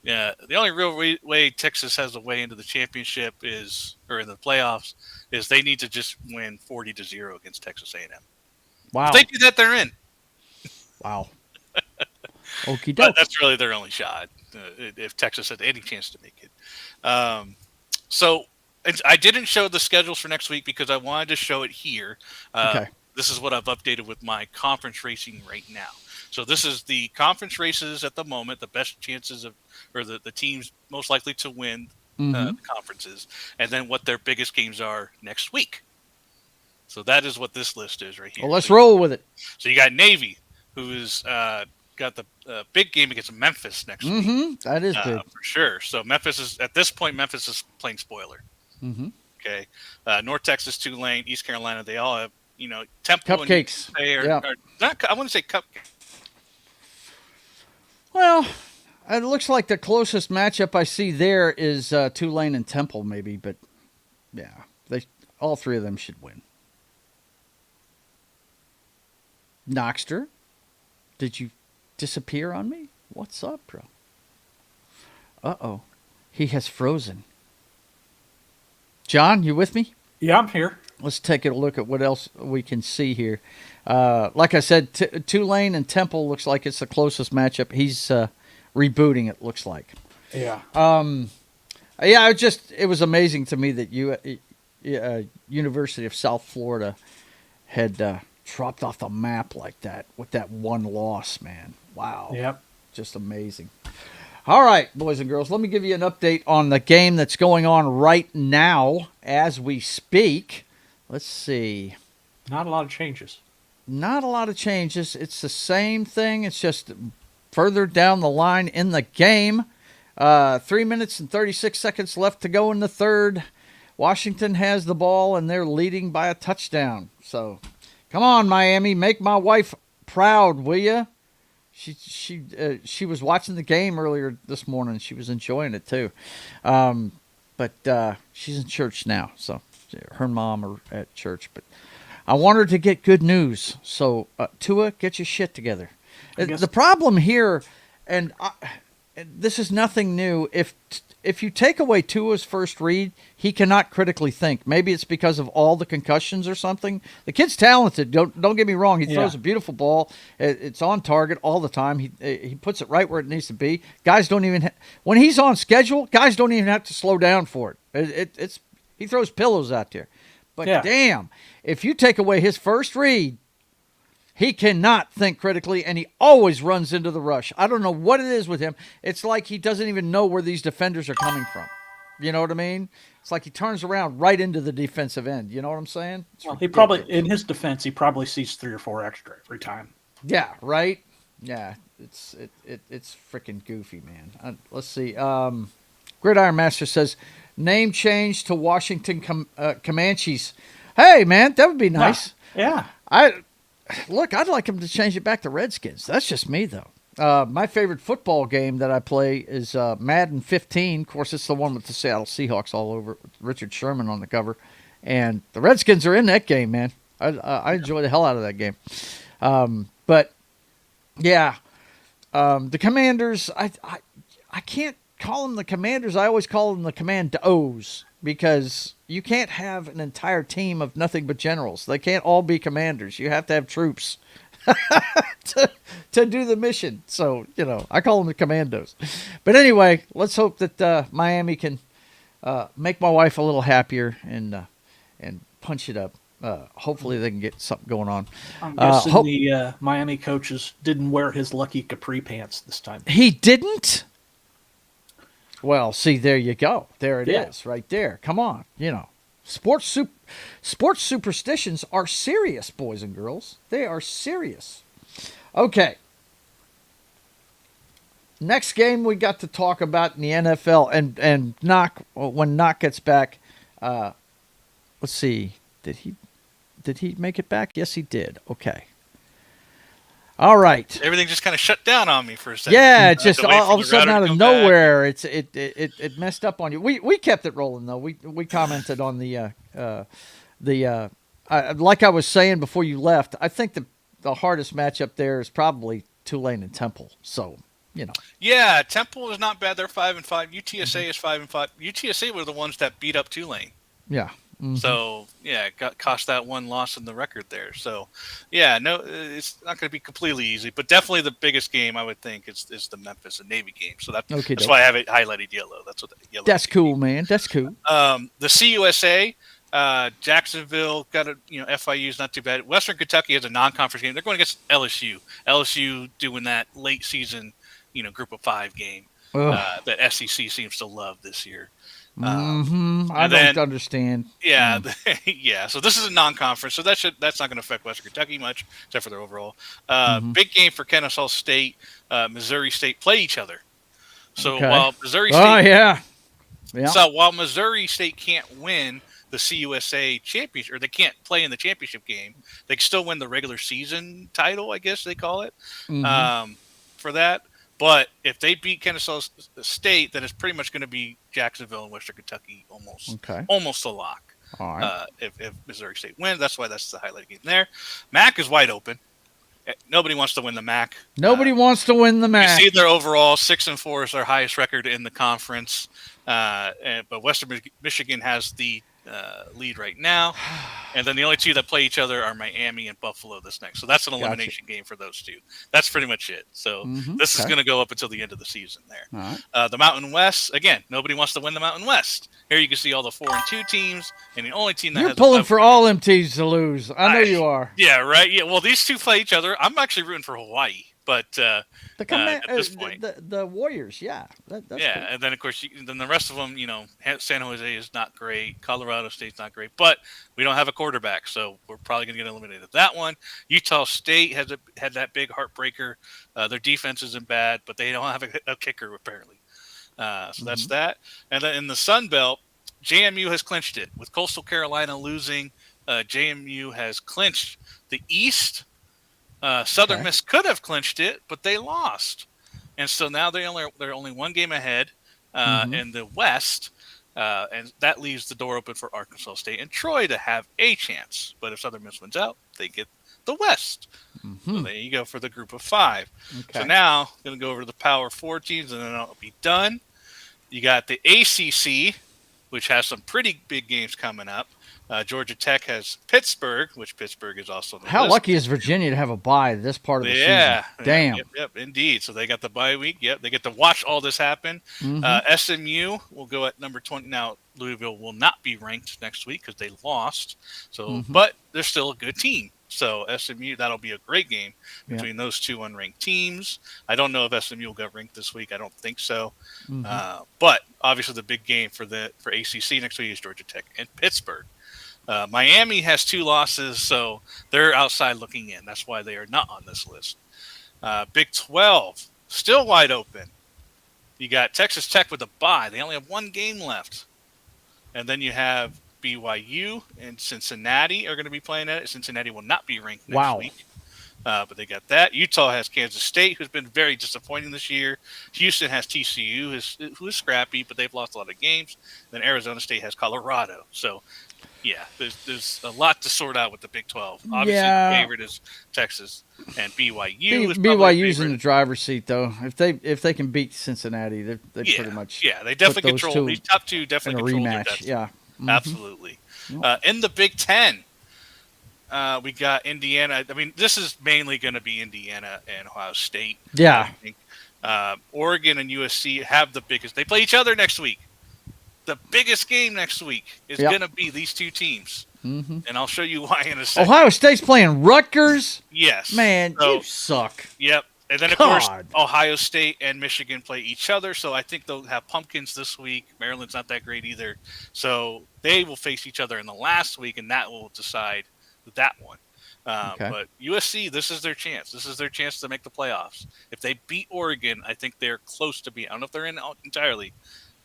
Yeah, the only real way Texas has a way into the championship or in the playoffs is they need to just win 40-0 against Texas A&M. Wow. If they do that, they're in. Wow. Okie But doke. that's really their only shot if Texas had any chance to make it. So I didn't show the schedules for next week because I wanted to show it here. Okay. This is what I've updated with my conference racing right now. So this is the conference races at the moment, the best chances of, or the teams most likely to win the conferences, and then what their biggest games are next week. So that is what this list is right here. Well, let's roll with it. So you got Navy, who's got the big game against Memphis next week. That is big. For sure. So Memphis is, at this point, Memphis is playing spoiler. Okay. North Texas, Tulane, East Carolina, they all have, Temple Cupcakes. And are not, I want to say cupcakes. Well, it looks like the closest matchup I see there is Tulane and Temple, maybe. But, yeah, all 3 of them should win. Knoxter, did you disappear on me? What's up, bro? Uh-oh. He has frozen. John, you with me? Yeah, I'm here. Let's take a look at what else we can see here. Like I said, Tulane and Temple looks like it's the closest matchup. He's rebooting, it looks like. Yeah. Yeah, it was amazing to me that University of South Florida had dropped off the map like that with that one loss, man. Wow. Yep. Just amazing. All right, boys and girls, let me give you an update on the game that's going on right now as we speak. Let's see. Not a lot of changes. Not a lot of changes. It's the same thing. It's just further down the line in the game. 3 minutes and 36 seconds left to go in the third. Washington has the ball, and they're leading by a touchdown. So, come on, Miami. Make my wife proud, will you? She was watching the game earlier this morning. She was enjoying it, too. But she's in church now, so her and mom are at church. But I want her to get good news. So, Tua, get your shit together. The problem here, and this is nothing new, if you take away Tua's first read, he cannot critically think. Maybe it's because of all the concussions or something. The kid's talented. Don't get me wrong. He throws a beautiful ball. It's on target all the time. He puts it right where it needs to be. Guys don't even when he's on schedule, guys don't even have to slow down for it. He throws pillows out there. But damn, if you take away his first read, he cannot think critically, and he always runs into the rush. I don't know what it is with him. It's like he doesn't even know where these defenders are coming from. You know what I mean? It's like he turns around right into the defensive end. You know what I'm saying? Well, he probably, in his defense, he probably sees 3 or 4 extra every time. Yeah, right? Yeah, it's freaking goofy, man. Let's see. Gridiron Master says, name change to Washington Comanches. Hey, man, that would be nice. Yeah. Look, I'd like him to change it back to Redskins. That's just me, though. My favorite football game that I play is Madden 15. Of course, it's the one with the Seattle Seahawks all over it, with Richard Sherman on the cover. And the Redskins are in that game, man. I enjoy the hell out of that game. But, yeah, the Commanders, I can't call them the Commanders. I always call them the Commandos, because you can't have an entire team of nothing but generals. They can't all be commanders. You have to have troops to do the mission. So, I call them the Commandos. But anyway, let's hope that Miami can make my wife a little happier and punch it up. Hopefully they can get something going on. I'm guessing the Miami coaches didn't wear his lucky capri pants this time. He didn't? Well, see, there you go. There it is, right there. Come on, sports superstitions are serious, boys and girls. They are serious. Okay. Next game we got to talk about in the NFL, and when Knock gets back, let's see, did he make it back? Yes, he did. Okay. All right. Everything just kind of shut down on me for a second. Yeah, it's just all of a sudden out of nowhere, back. it messed up on you. We kept it rolling though. We commented on the like I was saying before you left. I think the hardest matchup there is probably Tulane and Temple. So Yeah, Temple is not bad. They're 5-5. UTSA is 5-5. UTSA were the ones that beat up Tulane. Yeah. Mm-hmm. So, cost that one loss in the record there. So, no, it's not going to be completely easy, but definitely the biggest game I would think is the Memphis and Navy game. So that's why I have it highlighted yellow. That's what the yellow. That's cool, man. That's cool. The CUSA, Jacksonville got FIU's not too bad. Western Kentucky has a non-conference game. They're going against LSU. LSU doing that late season, group of 5 game that SEC seems to love this year. I don't understand. Yeah, So this is a non-conference, so that's not going to affect Western Kentucky much, except for their overall. Big game for Kennesaw State, Missouri State play each other. So while Missouri State, So while Missouri State can't win the CUSA championship, or they can't play in the championship game, they can still win the regular season title, I guess they call it, for that. But if they beat Kennesaw State, then it's pretty much going to be Jacksonville and Western Kentucky almost a lock. All right. If Missouri State wins, that's why that's the highlight game there. MAC is wide open. Nobody wants to win the MAC. Nobody wants to win the MAC. You see their overall 6-4 is their highest record in the conference. But Western Michigan has the lead right now. And then the only two that play each other are Miami and Buffalo this next. So that's an elimination game for those two. That's pretty much it. So this is going to go up until the end of the season there. All right. The Mountain West, again, nobody wants to win the Mountain West. Here you can see all the 4-2 teams, and the only team that You're pulling for all them teams to lose. I know you are. Yeah, right. Yeah. Well, these two play each other. I'm actually rooting for Hawaii. But at this point, the Warriors, that's cool. And then of course, then the rest of them, San Jose is not great, Colorado State's not great, but we don't have a quarterback, so we're probably going to get eliminated. That one, Utah State had that big heartbreaker. Their defense isn't bad, but they don't have a kicker apparently. So that's that. And then in the Sun Belt, JMU has clinched it with Coastal Carolina losing. JMU has clinched the East. Southern Miss could have clinched it, but they lost, and so now they're only one game ahead in the West, and that leaves the door open for Arkansas State and Troy to have a chance. But if Southern Miss wins out, they get the West. So there you go for the group of 5. Okay. So now I'm going to go over to the Power 4 teams, and then I'll be done. You got the ACC, which has some pretty big games coming up. Georgia Tech has Pittsburgh, which Pittsburgh is also on the How list. lucky is Virginia to have a bye this part of the season? Damn. Yep, indeed. So they got the bye week. Yep, they get to watch all this happen. SMU will go at number 20. Now, Louisville will not be ranked next week because they lost. So, but they're still a good team. So SMU, that'll be a great game between those two unranked teams. I don't know if SMU will get ranked this week. I don't think so. But obviously the big game for ACC next week is Georgia Tech and Pittsburgh. Miami has 2 losses, so they're outside looking in. That's why they are not on this list. Big 12, still wide open. You got Texas Tech with a bye. They only have 1 game left. And then you have BYU and Cincinnati are going to be playing at it. Cincinnati will not be ranked next week. But they got that. Utah has Kansas State, who's been very disappointing this year. Houston has TCU, who is scrappy, but they've lost a lot of games. Then Arizona State has Colorado. So, yeah, there's a lot to sort out with the Big 12. Obviously, the favorite is Texas and BYU. BYU's in the driver's seat, though. If they can beat Cincinnati, they pretty much they definitely control these top 2. Definitely control their destiny. Yeah, absolutely. In the Big 10. We got Indiana. I mean, this is mainly going to be Indiana and Ohio State. Yeah. I think. Oregon and USC have the biggest. They play each other next week. The biggest game next week is going to be these 2 teams. And I'll show you why in a second. Ohio State's playing Rutgers? Yes. Man, you suck. Yep. And then, of course, Ohio State and Michigan play each other. So I think they'll have pumpkins this week. Maryland's not that great either. So they will face each other in the last week, and that will decide that one. But USC, this is their chance. This is their chance to make the playoffs. If they beat Oregon, I think they're close to being. I don't know if they're in entirely,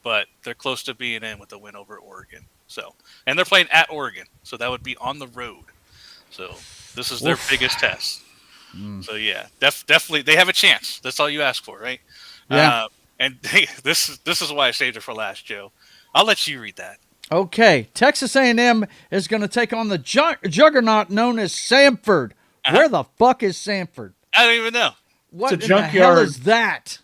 but they're close to being in with a win over Oregon. So, and they're playing at Oregon, so that would be on the road. So this is their biggest test. So yeah, definitely they have a chance. That's all you ask for, right? Yeah. And this is why I saved it for last, Joe. I'll let you read that. Okay, Texas A&M is going to take on the juggernaut known as Samford. Where the fuck is Samford? I don't even know. What It's a in the hell junkyard. is that?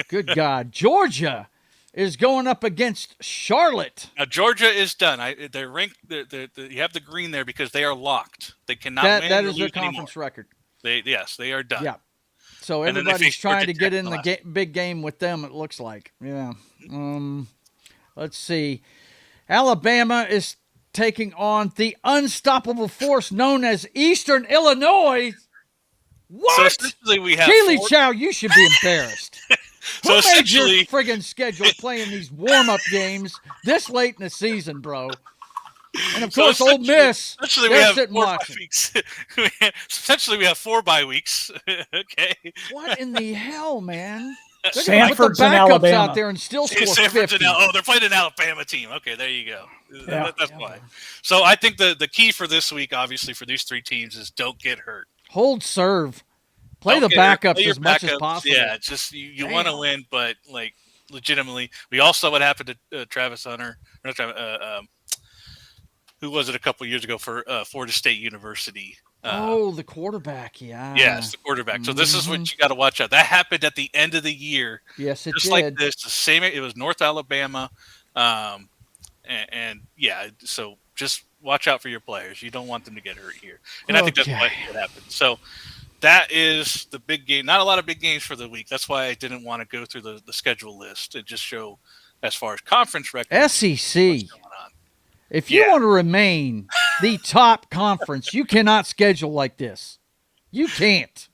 Good God. Georgia is going up against Charlotte. Now Georgia is done. They're ranked. You have the green there because they are locked. They cannot win. That or is their lose conference anymore. record. They are done. Yeah. So And then they everybody's face trying to Georgia get Tech in in the the big game with them, it looks like. Yeah. Let's see. Alabama is taking on the unstoppable force known as Eastern Illinois. What? So essentially, we have Keely four. Chow, you should be embarrassed. So Who made your essentially, friggin' schedule playing these warm-up games this late in the season, bro? And, of course, Ole Miss, essentially we they're have sitting 4 bye watching. weeks. Essentially, we have 4 bye weeks. Okay. What in the hell, man? They're gonna Sanford's put the in backups Alabama. out there and still score Sanford's 50. they're playing an Alabama team. Okay, there you go. Yeah. That's why. So I think the key for this week, obviously, for these 3 teams is don't get hurt. Hold serve. Play Don't the get hurt. backups Play your as much as backups. possible. Yeah, it's just you want to win, but like legitimately, we all saw what happened to Travis Hunter. Or not Travis, who was it a couple years ago for Florida State University? The quarterback, yeah. Yes, the quarterback. So this is what you got to watch out. That happened at the end of the year. Yes, it just did. like this. The same. It was North Alabama, and yeah. So just watch out for your players. You don't want them to get hurt here. And I think that's what happened. So that is the big game. Not a lot of big games for the week. That's why I didn't want to go through the schedule list and just show as far as conference records. SEC. What's going on. If you want to remain the top conference, you cannot schedule like this. You can't.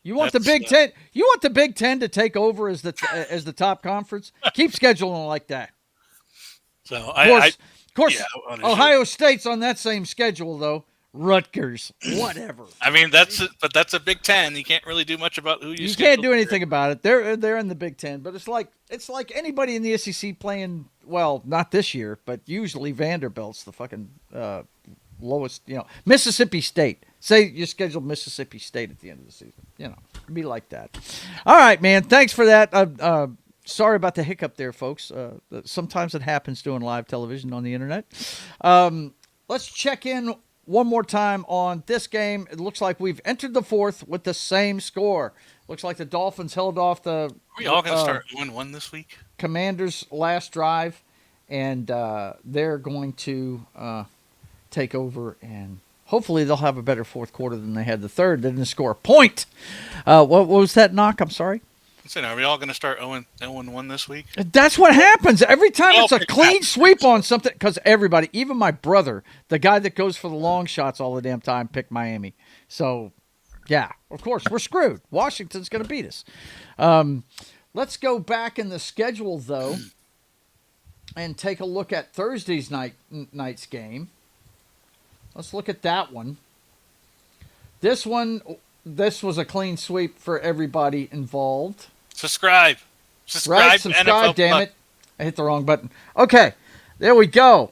You want the Big Ten. You want the Big Ten to take over as the top conference. Keep scheduling like that. So of course, yeah, Ohio State's on that same schedule though. Rutgers, whatever. I mean, that's a Big Ten. You can't really do much about who you can't do anything about it. They're in the Big Ten, but it's like anybody in the SEC playing. Well, not this year, but usually Vanderbilt's the fucking lowest. Mississippi State. Say you schedule Mississippi State at the end of the season. Be like that. All right, man. Thanks for that. Sorry about the hiccup there, folks. Sometimes it happens doing live television on the internet. Let's check in one more time on this game. It looks like we've entered the fourth with the same score. Looks like the Dolphins held off the. Are we all going to start 0-1 this week? Commanders' last drive, and they're going to take over, and hopefully they'll have a better fourth quarter than they had the third. They didn't score a point. What was that knock? I'm sorry. Are we all going to start 0-1 this week? That's what happens every time. It's a clean sweep on something because everybody, even my brother, the guy that goes for the long shots all the damn time, picked Miami. So, yeah, of course, we're screwed. Washington's going to beat us. Let's go back in the schedule, though, and take a look at Thursday's night's game. Let's look at that one. This was a clean sweep for everybody involved. Subscribe. Right, subscribe, damn it. I hit the wrong button. Okay, there we go.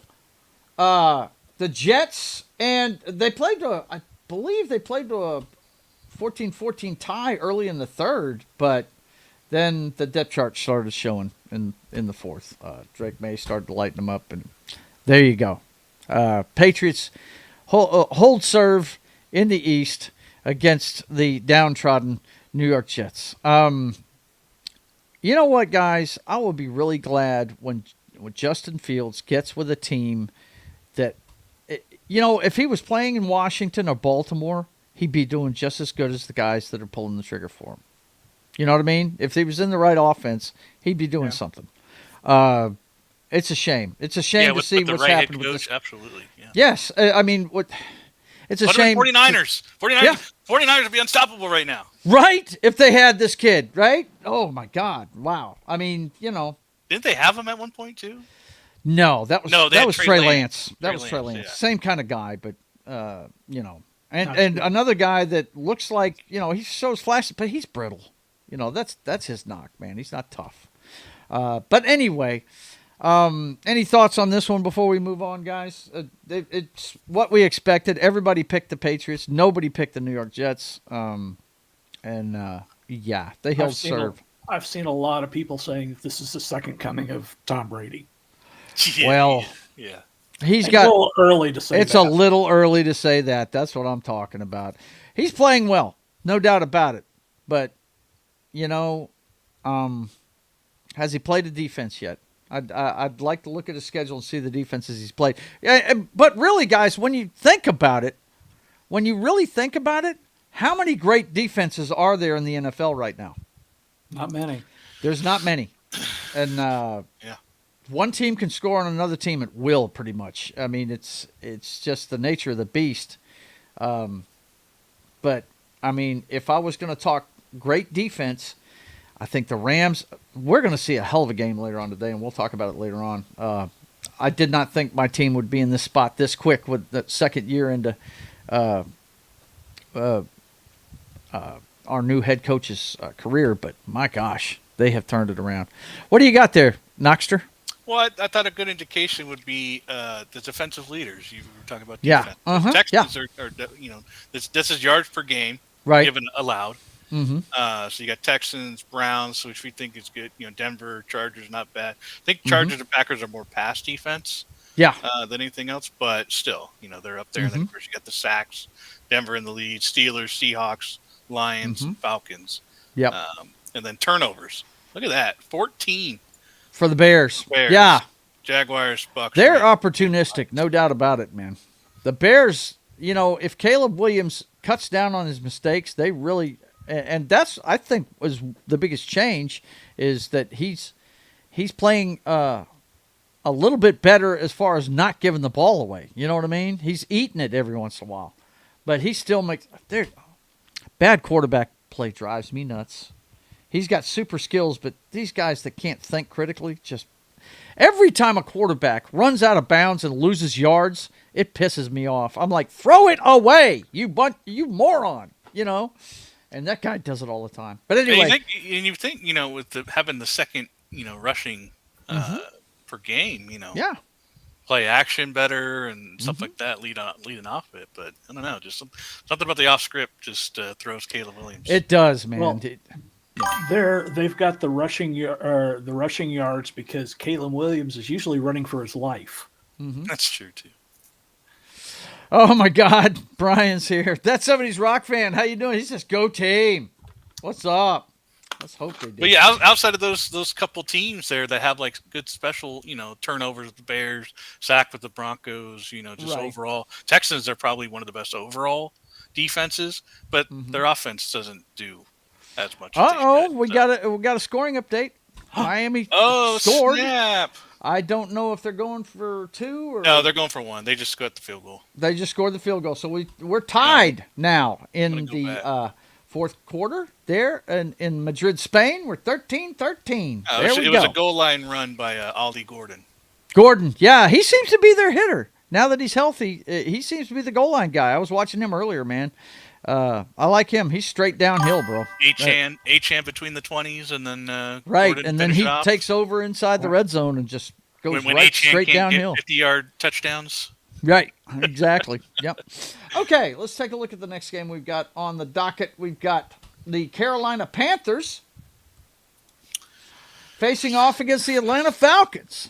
The Jets, and they played I believe they played to a 14-14 tie early in the third, but then the depth chart started showing in the fourth. Drake May started to lighten them up, and there you go. Patriots hold serve in the East against the downtrodden New York Jets. You know what, guys? I will be really glad when Justin Fields gets with a team that, if he was playing in Washington or Baltimore, he'd be doing just as good as the guys that are pulling the trigger for him. You know what I mean? If he was in the right offense, he'd be doing something. It's a shame. It's a shame to see what's happened with this. Absolutely. Yeah. Yes, I mean, it's a shame. 49ers. 49ers would be unstoppable right now. Right? If they had this kid, right? Oh, my God. Wow. I mean, Didn't they have him at one point, too? No, that was Trey Lance. That was Trey Lance. Yeah. Same kind of guy, but, And another guy that looks like, he shows flashes, but he's brittle. That's his knock, man. He's not tough. But anyway, Any thoughts on this one before we move on, guys? It's what we expected. Everybody picked the Patriots. Nobody picked the New York Jets. Yeah, they held serve. I've seen a lot of people saying that this is the second coming of Tom Brady. Yeah, Well, yeah. It's a little early to say it's that. a little early to say that. That's what I'm talking about. He's playing well, no doubt about it. But, has he played a defense yet? I'd like to look at his schedule and see the defenses he's played. Yeah, but really, guys, when you really think about it, how many great defenses are there in the NFL right now? Not many. There's not many. And one team can score on another team at will, pretty much. I mean, it's just the nature of the beast. But, I mean, if I was going to talk great defense, I think the Rams, we're going to see a hell of a game later on today, and we'll talk about it later on. I did not think my team would be in this spot this quick with the second year into our new head coach's career, but my gosh, they have turned it around. What do you got there, Knoxter? Well, I thought a good indication would be the defensive leaders. You were talking about defense. Yeah. Texans are this is yards per game, right? Given allowed. Mm-hmm. So you got Texans, Browns, which we think is good. Denver, Chargers, not bad. I think Chargers and Packers are more pass defense, than anything else. But still, they're up there. And then of course you got the sacks, Denver in the lead, Steelers, Seahawks, Lions, Falcons. Yep. And then turnovers. Look at that, 14 for the Bears. Yeah. Jaguars, Bucks. They're opportunistic, no doubt about it, man. The Bears, if Caleb Williams cuts down on his mistakes, they really. And that's, I think, was the biggest change is that he's playing a little bit better as far as not giving the ball away. You know what I mean? He's eating it every once in a while. But he still makes – bad quarterback play drives me nuts. He's got super skills, but these guys that can't think critically just – every time a quarterback runs out of bounds and loses yards, it pisses me off. I'm like, throw it away, you moron, And that guy does it all the time. But anyway, you think with having the second, rushing per game, play action better and stuff like that, leading off it. But I don't know, just something about the off script just throws Caleb Williams. It does, man. Well, they've got the rushing yards because Caleb Williams is usually running for his life. That's true too. Oh, my God. Brian's here. That 70s Rock fan. How you doing? He says, go team. What's up? Let's hope they do. But yeah, outside of those couple teams there that have like good special, turnovers with the Bears, sack with the Broncos, overall. Texans are probably one of the best overall defenses, but their offense doesn't do as much. We got a scoring update. Miami scored. Snap. I don't know if they're going for 2 or no, they're going for 1. They just got the field goal. They just scored the field goal, so we're tied now in the fourth quarter. There in Madrid, Spain, we're 13-13. It was a goal line run by Ollie Gordon. Gordon, yeah, he seems to be their hitter now that he's healthy. He seems to be the goal line guy. I was watching him earlier, man. I like him. He's straight downhill, bro. Achane between the 20s, and then right, Gordon and then he takes over inside the red zone and just goes straight downhill. 50-yard touchdowns. Right, exactly. Yep. Okay, let's take a look at the next game we've got on the docket. We've got the Carolina Panthers facing off against the Atlanta Falcons.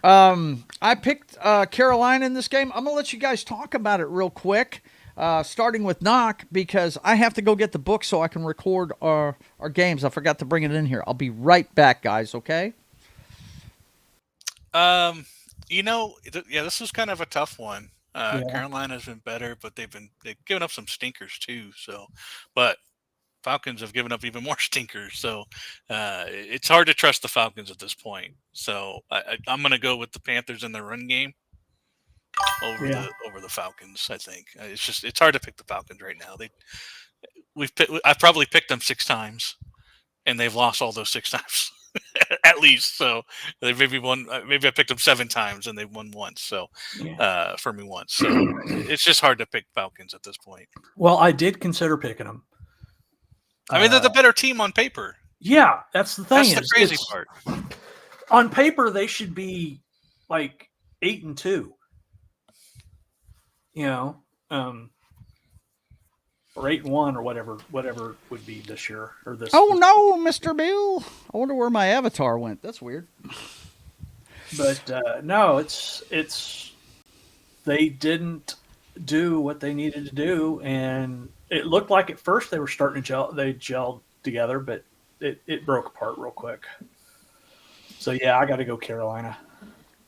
I picked Carolina in this game. I'm going to let you guys talk about it real quick. Starting with Knock, because I have to go get the book so I can record our games. I forgot to bring it in here. I'll be right back, guys, okay? This was kind of a tough one. Carolina's been better, but they've given up some stinkers too. So, but Falcons have given up even more stinkers. So, it's hard to trust the Falcons at this point. So, I'm going to go with the Panthers in their run game over the Falcons. I think it's hard to pick the Falcons right now. I've probably picked them 6 times, and they've lost all those 6 times at least. So they maybe won. Maybe I picked them 7 times, and they've won once. So for me once. So it's just hard to pick Falcons at this point. Well, I did consider picking them. I mean, they're the better team on paper. Yeah, that's the thing. That's the crazy part. on paper they should be like 8-2. You know, or 8-1 or whatever would be this year or this. Oh no, Mr. Bill! I wonder where my avatar went. That's weird. But no, it's they didn't do what they needed to do, and it looked like at first they were starting to gel. They gelled together, but it broke apart real quick. So yeah, I got to go Carolina.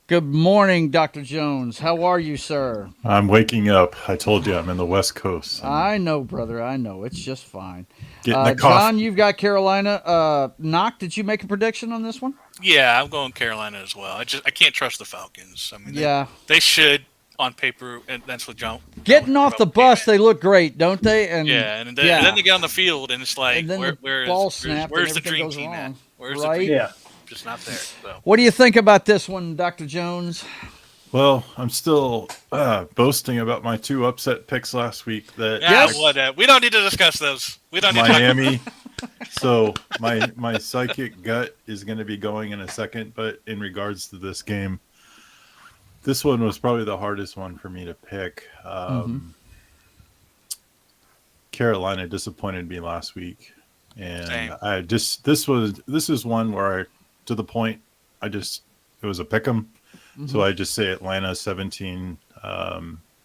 Good morning, Dr. Jones. How are you, sir? I'm waking up. I told you I'm in the West Coast. I know, brother. I know. It's just fine. Getting the coffee. John, you've got Carolina. Knock, did you make a prediction on this one? Yeah, I'm going Carolina as well. I can't trust the Falcons. I mean, they should on paper, and that's what John. Getting off the bus, they look great, don't they? And and then they get on the field, and it's like, where's the dream team at? Where's the dream? Yeah. Just not there. So. What do you think about this one, Dr. Jones? Well, I'm still boasting about my 2 upset picks last week. We don't need to discuss those. We don't need Miami. So my psychic gut is going to be going in a second, but in regards to this game, this one was probably the hardest one for me to pick. Carolina disappointed me last week, and this is one where to the point, it was a pick 'em. So I just say Atlanta 17,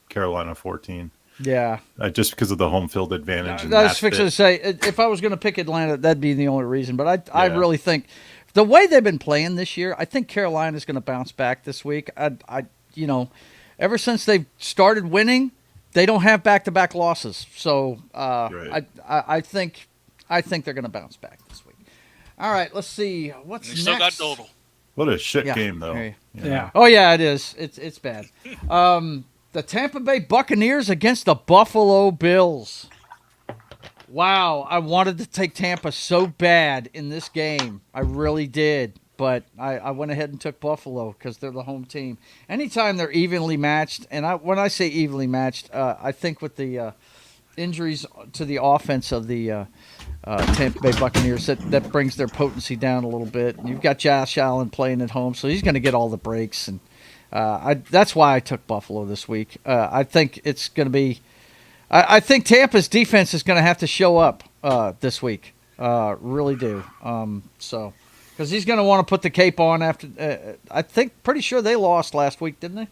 Carolina 14. Yeah. Just because of the home field advantage. I was fixing to say, if I was going to pick Atlanta, that'd be the only reason. But I really think the way they've been playing this year, I think Carolina's going to bounce back this week. Ever since they've started winning, they don't have back-to-back losses. So I think they're going to bounce back this week. All right, let's see. What's next? Still got Dodal. What a shit game, though. Yeah. Oh, yeah, it is. It's bad. The Tampa Bay Buccaneers against the Buffalo Bills. Wow, I wanted to take Tampa so bad in this game. I really did. But I went ahead and took Buffalo because they're the home team. Anytime they're evenly matched, and when I say evenly matched, I think with the injuries to the offense of the Tampa Bay Buccaneers, that brings their potency down a little bit. And you've got Josh Allen playing at home, so he's going to get all the breaks. And that's why I took Buffalo this week. I think it's going to be – I think Tampa's defense is going to have to show up this week. Really do. Because he's going to want to put the cape on after I think pretty sure they lost last week, didn't they?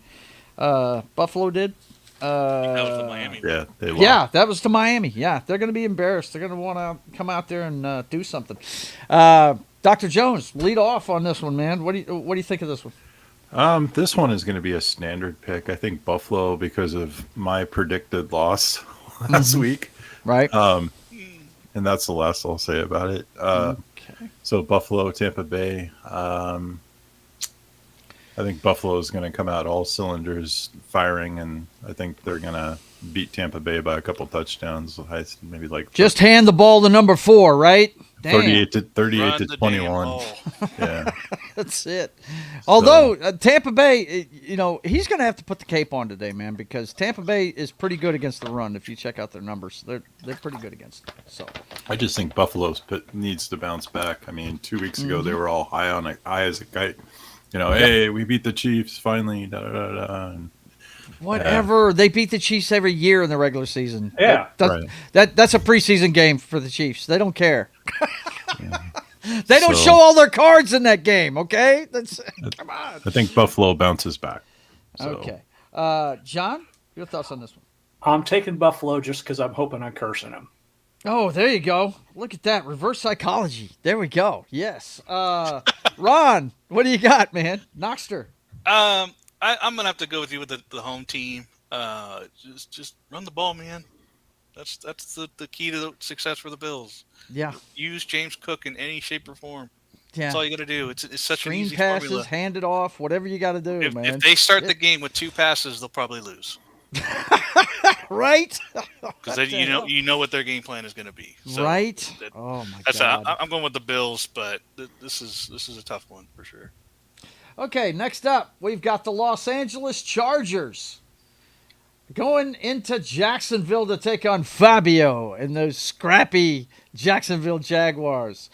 Buffalo did. That was to Miami. Yeah, they lost. Yeah, that was to Miami. Yeah, they're going to be embarrassed. They're going to want to come out there and do something. Dr. Jones, lead off on this one, man. What do you think of this one? This one is going to be a standard pick. I think Buffalo because of my predicted loss last week. Right. And that's the last I'll say about it. Okay. So Buffalo, Tampa Bay. I think Buffalo is going to come out all cylinders firing, and I think they're going to beat Tampa Bay by a couple touchdowns. Maybe like just hand the ball to number 4, right? Damn. 38 to 21. Yeah, that's it. Although Tampa Bay, he's going to have to put the cape on today, man, because Tampa Bay is pretty good against the run. If you check out their numbers, they're pretty good against it. So I just think Buffalo needs to bounce back. I mean, 2 weeks ago they were all high as a kite. Hey, we beat the Chiefs finally. Da, da, da, da, and, whatever. They beat the Chiefs every year in the regular season. Yeah. That's a preseason game for the Chiefs. They don't care. They don't show all their cards in that game, okay? Come on. I think Buffalo bounces back. So. Okay. John, your thoughts on this one? I'm taking Buffalo just because I'm hoping I'm cursing them. Oh, there you go. Look at that. Reverse psychology. There we go. Yes. Ron, what do you got, man? Knoxter. I'm gonna have to go with you with the home team. Just run the ball, man. That's the key to the success for the Bills. Yeah. Use James Cook in any shape or form. Yeah. That's all you got to do. It's such an easy passes, formula. hand it off, whatever you got to do, man. If they start the game with 2 passes, they'll probably lose. Right? Because you know what their game plan is going to be. So right? Oh my God! I'm going with the Bills, but this is a tough one for sure. Okay, next up we've got the Los Angeles Chargers going into Jacksonville to take on Fabio and those scrappy Jacksonville Jaguars.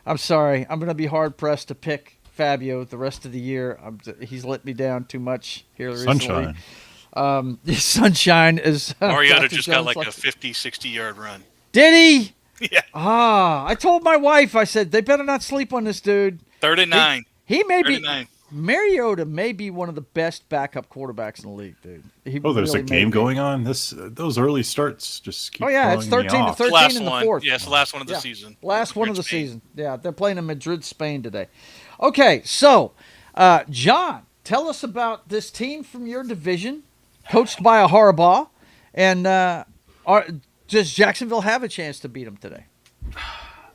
I'm sorry, I'm going to be hard pressed to pick Fabio the rest of the year. He's let me down too much here recently. Sunshine is. Mariota just got like a 50, 60-yard run. Did he? Yeah. I told my wife, I said, they better not sleep on this dude. 39. He may 39. be. Mariota may be one of the best backup quarterbacks in the league, dude. There's a game going on. Those early starts just keep. It's 13-13 last in the one. fourth. Yes, the last one of the season. Last one of the season. Yeah, they're playing in Madrid, Spain today. Okay, so John, tell us about this team from your division, coached by a Harbaugh, and does Jacksonville have a chance to beat them today?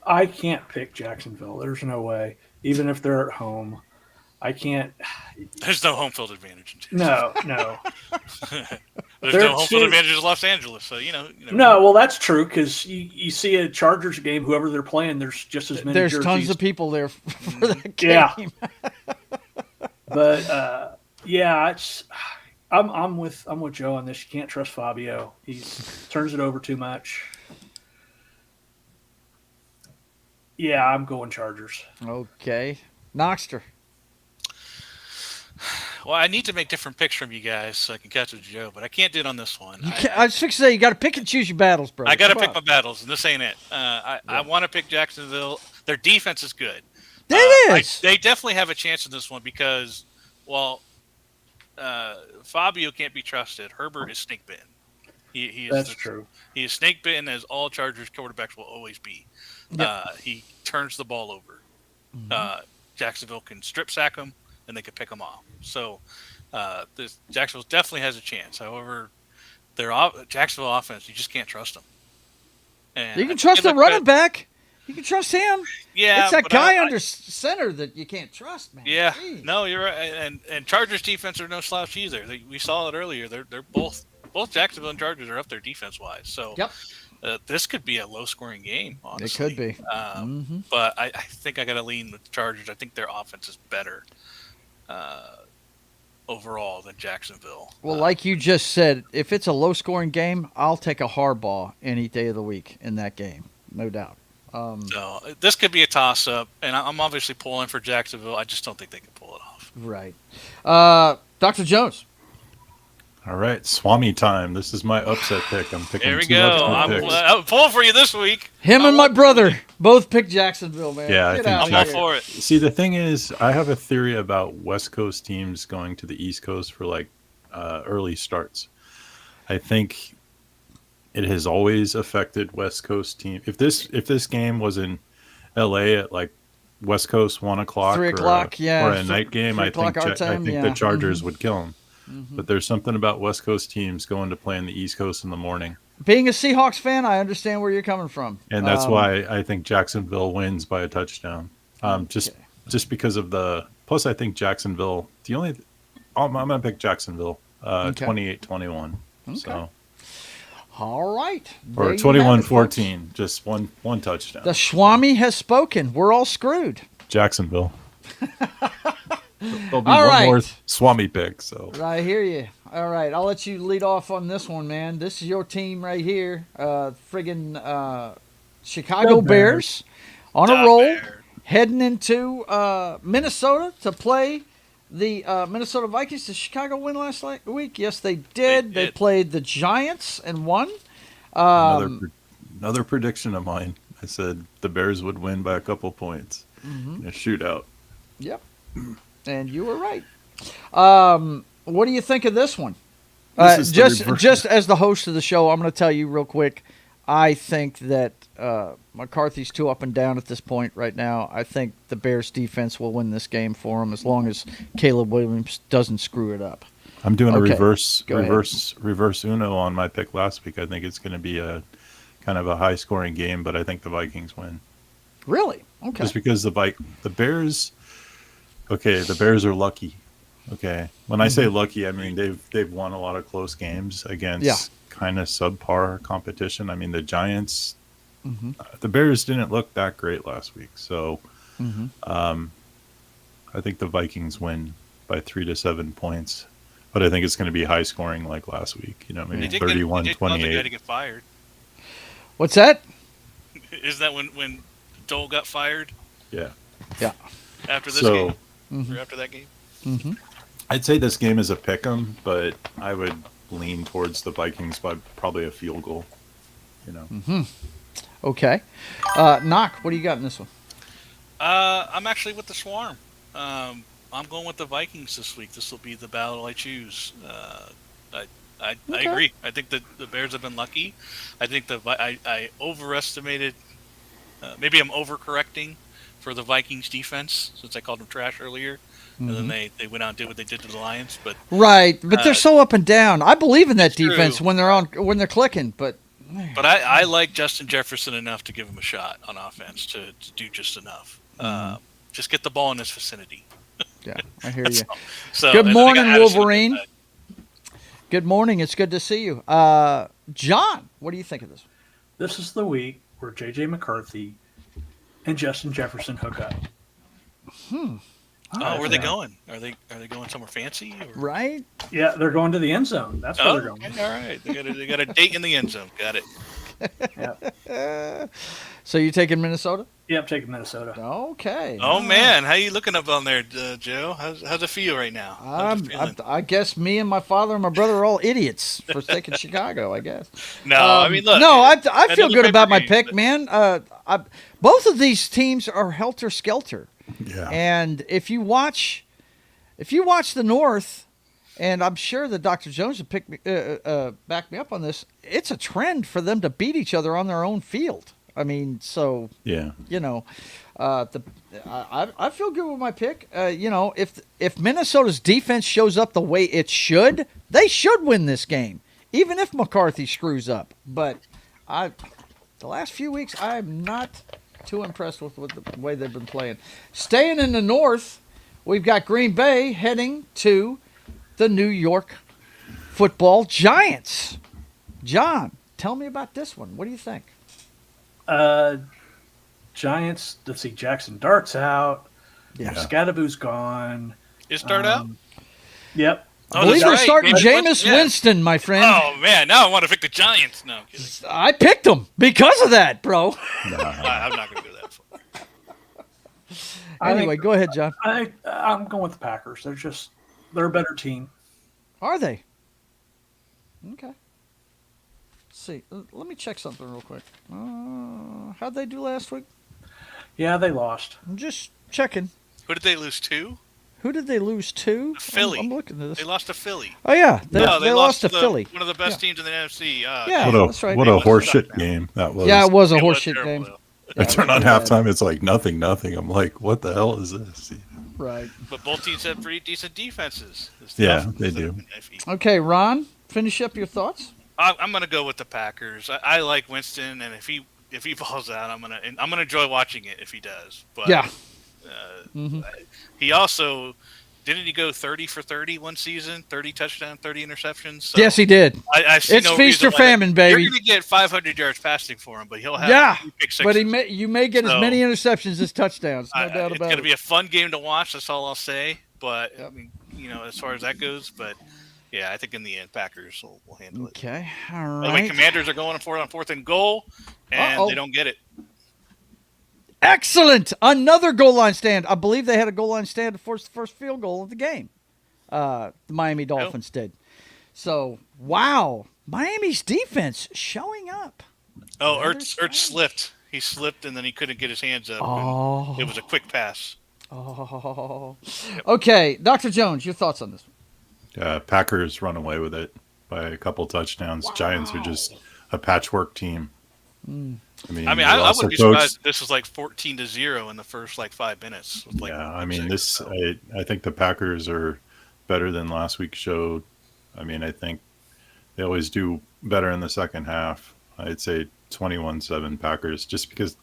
I can't pick Jacksonville. There's no way. Even if they're at home, I can't. There's no home field advantage. No. There's no home field advantage in Los Angeles, so you know. No, well, that's true because you see a Chargers game, whoever they're playing, there's just as many. There's jerseys. tons of people there for that game. Yeah. But I'm with Joe on this. You can't trust Fabio. He turns it over too much. Yeah, I'm going Chargers. Okay, Knoxter. Well, I need to make different picks from you guys so I can catch up with Joe, but I can't do it on this one. I was fixing to say, you got to pick and choose your battles, bro. I got to pick my battles, and this ain't it. I want to pick Jacksonville. Their defense is good. It is. They definitely have a chance in this one because, Fabio can't be trusted. Herbert is snake bitten. That's true. He is snake bitten, as all Chargers quarterbacks will always be. Yep. He turns the ball over. Mm-hmm. Jacksonville can strip sack him, and they can pick him off. So Jacksonville definitely has a chance. However, their Jacksonville offense, you just can't trust them. And you can trust the running back. You can trust him. Yeah, it's that guy under center that you can't trust, man. Yeah, Jeez. No, you're right. And Chargers defense are no slouch either. We saw it earlier. They're both Jacksonville and Chargers are up there defense wise. So yep. This could be a low scoring game. Honestly, it could be. But I think I got to lean with the Chargers. I think their offense is better overall than Jacksonville. Well, like you just said, if it's a low scoring game, I'll take a Harbaugh any day of the week in that game, no doubt. So this could be a toss-up, and I'm obviously pulling for Jacksonville. I just don't think they can pull it off. Right. Dr. Jones. All right, Swami time. This is my upset pick. I'm picking There we two go. upset picks. I'm pulling for you this week. Him and my brother both picked Jacksonville, man. Yeah, I think I'm all for it. See, the thing is, I have a theory about West Coast teams going to the East Coast for early starts. I think it has always affected West Coast team. If this game was in LA at West Coast 1 o'clock, 3 o'clock, or a night game, I think the Chargers would kill them. Mm-hmm. But there's something about West Coast teams going to play in the East Coast in the morning. Being a Seahawks fan, I understand where you're coming from, and that's why I think Jacksonville wins by a touchdown. Just because of the plus, I think Jacksonville. I'm gonna pick Jacksonville 28-21. Okay. So. All right. Or 21-14, just one touchdown. The Swami has spoken. We're all screwed. Jacksonville. There'll be all one right. more Swami pick. So I hear you. All right, I'll let you lead off on this one, man. This is your team right here. Chicago Bears on a roll, heading into Minnesota to play the Minnesota Vikings. Did Chicago win last week? Yes, they did. They played the Giants and won. Another prediction of mine. I said the Bears would win by a couple points in a shootout. Yep. And you were right. What do you think of this one? Just as the host of the show, I'm going to tell you real quick. I think that McCarthy's too up and down at this point right now. I think the Bears defense will win this game for him as long as Caleb Williams doesn't screw it up. I'm doing a reverse Uno on my pick last week. I think it's going to be a kind of a high scoring game, but I think the Vikings win. Really? Okay. Just because the Bears. Okay, the Bears are lucky. Okay, when I say lucky, I mean they've won a lot of close games against kind of subpar competition. I mean the Giants, the Bears didn't look that great last week, so I think the Vikings win by 3 to 7 points. But I think it's going to be high scoring like last week. Maybe 31-28. The guy to get fired. What's that? Is that when Dole got fired? Yeah. Yeah. After this game. after that game? Mm-hmm. I'd say this game is a pick 'em, but I would lean towards the Vikings by probably a field goal. Okay. Knock, what do you got in this one? I'm actually with the Swarm. I'm going with the Vikings this week. This will be the battle I choose. I agree. I think the Bears have been lucky. I think I overestimated. Maybe I'm overcorrecting for the Vikings defense since I called them trash earlier, and then they went out and did what they did to the Lions. But they're so up and down. I believe in that defense true. when they're clicking, but I like Justin Jefferson enough to give him a shot on offense to do just enough. Just get the ball in his vicinity. yeah, I hear you. So, Good and morning, I think Addison Wolverine. did that. Good morning. It's good to see you. John, what do you think of this? This is the week where J.J. McCarthy and Justin Jefferson hook up. Oh, where are they going? Are they going somewhere fancy? Or? Right? Yeah, they're going to the end zone. That's where they're going. Okay, all right. They got a date in the end zone. Got it. Yeah. So you taking Minnesota? Yeah, I'm taking Minnesota. Okay. Oh man, how you looking up on there, Joe? How's it feel right now? I guess me and my father and my brother are all idiots for taking Chicago, I guess. No, I mean, look. No, I feel another good about my pay-per-view, pick, but- man. Both of these teams are helter-skelter. Yeah. And if you watch the North, and I'm sure that Dr. Jones would back me up on this, it's a trend for them to beat each other on their own field. I mean, so Yeah. I feel good with my pick. If Minnesota's defense shows up the way it should, they should win this game, even if McCarthy screws up. But the last few weeks, I'm not too impressed with the way they've been playing. Staying in the North, we've got Green Bay heading to the New York Football Giants. John, tell me about this one. What do you think? Giants, let's see, Jackson Dart's out. Yeah. Scadaboo's gone. Is Dart out? Yep. I believe that's we're right. starting Jameis Jameis Winston, Winston, my friend. Oh man, now I want to pick the Giants. No, I'm kidding. I picked him because of that, bro. I'm not going to do that. Anyway, go ahead, John. I'm going with the Packers. They're a better team. Are they? Okay. Let's see. Let me check something real quick. How'd they do last week? Yeah, they lost. I'm just checking. Who did they lose to? Who did they lose to? Philly. I'm looking at this. They lost to Philly. Oh, yeah. They lost to the- Philly. One of the best teams in the NFC. Yeah. What that's right. a They must horseshit suck now. game that was. Yeah, it was a It was horseshit terrible, game. though. I turn on Yeah. halftime, it's like nothing. I'm like, what the hell is this? Right. But both teams have pretty decent defenses. It's Yeah, tough. they It's do. iffy. Okay, Ron, finish up your thoughts. I'm going to go with the Packers. I like Winston, and if he falls out, I'm gonna enjoy watching it if he does. But Yeah. he also didn't he go 30 for 30 one season, 30 touchdowns, 30 interceptions. So Yes, he did. I see It's no feast reason or why famine, baby. You're going to get 500 yards passing for him, but he'll have Yeah, pick sixes. but you may get as So- many interceptions as touchdowns. No doubt it's about going to it. be a fun game to watch. That's all I'll say. But Yep. I mean, as far as that goes, but yeah, I think in the end, Packers will handle it. Okay, all By the way, right. Commanders are going for it on 4th and goal, and Uh-oh. they don't get it. Excellent. Another goal line stand. I believe they had a goal line stand to force the first field goal of the game. The Miami Dolphins did. So, wow. Miami's defense showing up. Oh, Another Ertz stand. slipped. He slipped, and then he couldn't get his hands up. Oh. And it was a quick pass. Oh. Okay, Dr. Jones, your thoughts on this one? Packers run away with it by a couple touchdowns. Giants are just a patchwork team. I mean, I they I lost wouldn't be their coach. surprised if this was like 14-0 in the first 5 minutes. With, Yeah, I mean, 6, so. I think the Packers are better than last week showed. I mean, I think they always do better in the second half. I'd say 21-7 Packers, just because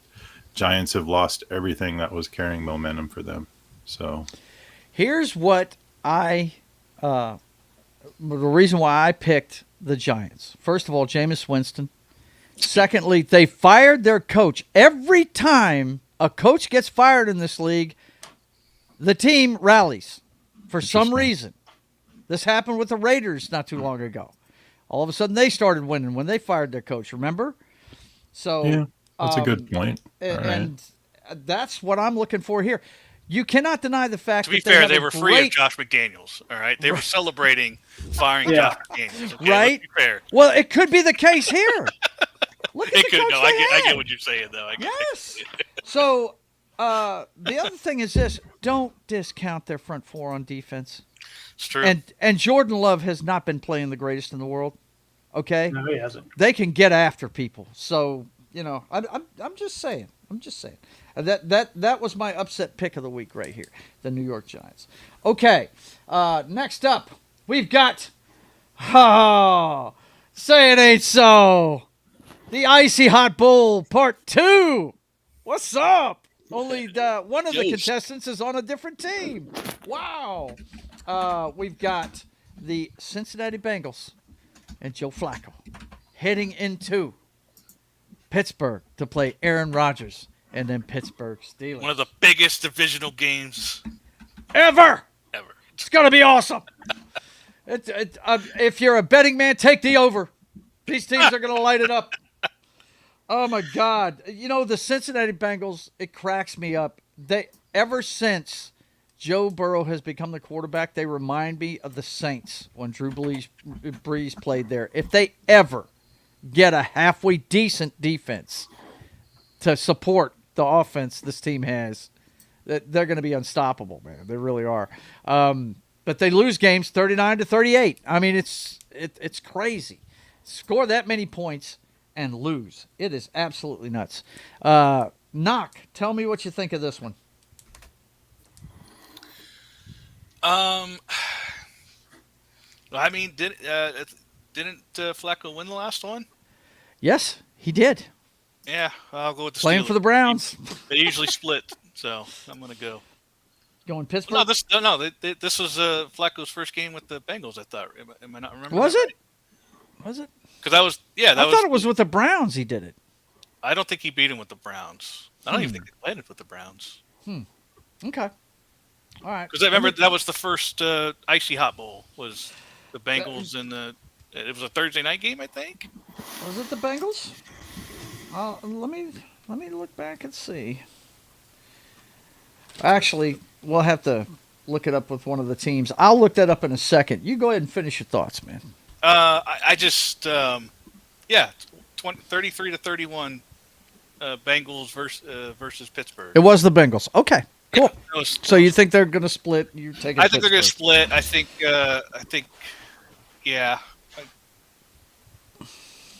Giants have lost everything that was carrying momentum for them. So Here's what the reason why I picked the Giants. First of all, Jameis Winston. Secondly, they fired their coach. Every time a coach gets fired in this league, the team rallies for some Interesting. reason. This happened with the Raiders not too long ago. All of a sudden, they started winning when they fired their coach, remember? So, yeah, that's a good point. All right. and that's what I'm looking for here. You cannot deny the fact To be that fair, have they a were free of great- Josh McDaniels. All right, they were celebrating firing Yeah. Josh McDaniels. Okay? Right? Let's be fair. Well, it could be the case here. Look at It the could. coach No, they I had. get what you're saying, though. I get Yes. So the other thing is this: don't discount their front four on defense. It's true. And Jordan Love has not been playing the greatest in the world. Okay, No, he hasn't. they can get after people. So I'm just saying. That was my upset pick of the week right here, the New York Giants. Okay, next up we've got say it ain't so, the Icy Hot Bowl Part 2. What's up? Only one of the contestants is on a different team. Wow. We've got the Cincinnati Bengals and Joe Flacco heading into Pittsburgh to play Aaron Rodgers and then Pittsburgh Steelers. One of the biggest divisional games ever. It's going to be awesome. If you're a betting man, take the over. These teams are going to light it up. Oh, my God. The Cincinnati Bengals, it cracks me up. Ever since Joe Burrow has become the quarterback, they remind me of the Saints when Drew Brees played there. If they ever get a halfway decent defense to support the offense this team has, they're going to be unstoppable, man. They really are. But they lose games 39-38. I mean, it's crazy. Score that many points and lose. It is absolutely nuts. Knock, tell me what you think of this one. I mean, didn't Flacco win the last one? Yes, he did. Yeah, I'll go with the Playing Steelers. for the Browns. They usually split, so I'm going to go. Going Pittsburgh? No, this was Flacco's first game with the Bengals. I thought. Am I not remembering? Was that it? right? Was it? Because I thought it was with the Browns he did it. I don't think he beat him with the Browns. I don't even think they played it with the Browns. Okay. All right. Because I remember that was the first Icy Hot Bowl. Was the Bengals in the? It was a Thursday night game, I think. Was it the Bengals? Let me look back and see. Actually, we'll have to look it up with one of the teams. I'll look that up in a second. You go ahead and finish your thoughts, man. I just 33-31 Bengals versus Pittsburgh. It was the Bengals. Okay, cool. Yeah, so you think they're going to split? You take. I think they're going to split. I think.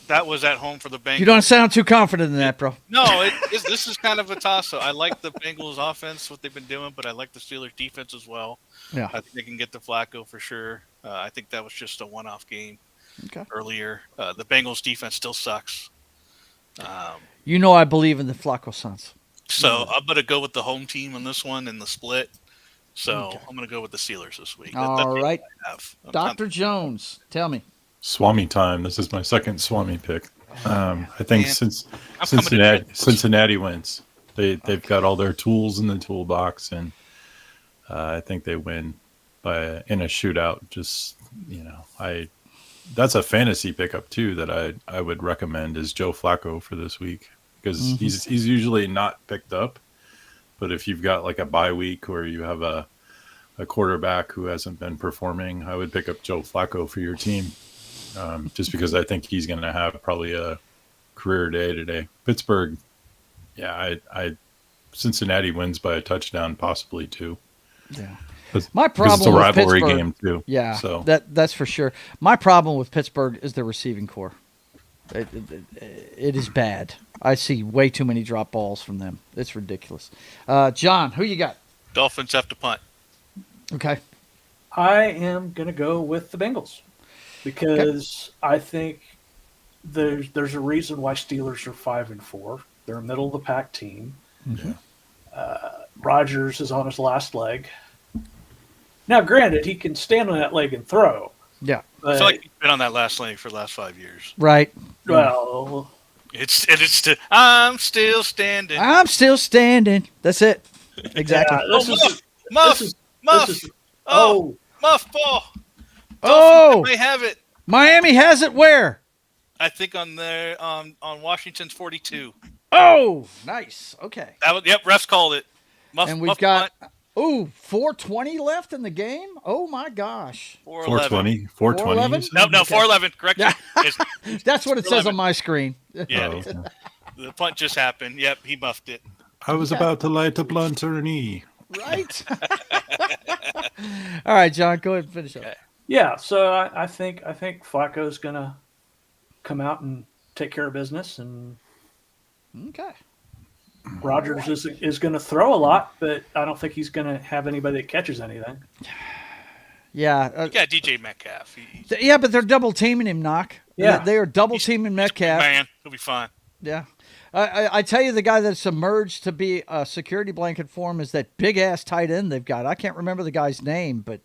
That was at home for the Bengals. You don't sound too confident in that, bro. No, this is kind of a toss-up. I like the Bengals offense, what they've been doing, but I like the Steelers defense as well. Yeah. I think they can get the Flacco for sure. I think that was just a one-off game earlier. The Bengals defense still sucks. I believe in the Flacco Sons. So I'm going to go with the home team on this one in the split. So I'm going to go with the Steelers this week. All right. Dr. Jones, tell me. Swami time. This is my second Swami pick. I think since Cincinnati wins, they've got all their tools in the toolbox, and I think they win in a shootout. Just that's a fantasy pickup too that I would recommend is Joe Flacco for this week because he's usually not picked up, but if you've got like a bye week or you have a quarterback who hasn't been performing, I would pick up Joe Flacco for your team. Just because I think he's going to have probably a career day today. Pittsburgh, Cincinnati wins by a touchdown, possibly two. Yeah, my problem. It's a rivalry game too. Yeah, so that's for sure. My problem with Pittsburgh is their receiving core. It is bad. I see way too many drop balls from them. It's ridiculous. John, who you got? Dolphins have to punt. Okay. I am going to go with the Bengals. Because I think there's a reason why Steelers are 5-4. They're a middle of the pack team. Yeah. Rodgers is on his last leg. Now, granted, he can stand on that leg and throw. Yeah, I feel like he's been on that last leg for the last 5 years. Right. Well, I'm still standing. I'm still standing. That's it. Exactly. Muff ball. Oh, they have it. Miami has it where? I think on their on Washington's 42. Oh, nice. Okay. Refs called it. And we've got Ooh, 4:20 left in the game. Oh my gosh. 420. 420. No, 4:11. Correction. That's what it says on my screen. Yeah. Oh, okay. The punt just happened. Yep, he muffed it. I was about to light a blunt or knee. Right. All right, John, go ahead and finish up. Yeah, so I think Flacco's gonna come out and take care of business, and Okay. Rodgers is going to throw a lot, but I don't think he's going to have anybody that catches anything. Yeah. You got DJ Metcalf. Yeah, but they're double teaming him, Knock. Yeah. They are double teaming Metcalf. Man, he'll be fine. Yeah. I tell you, the guy that's emerged to be a security blanket for him is that big ass tight end they've got. I can't remember the guy's name, but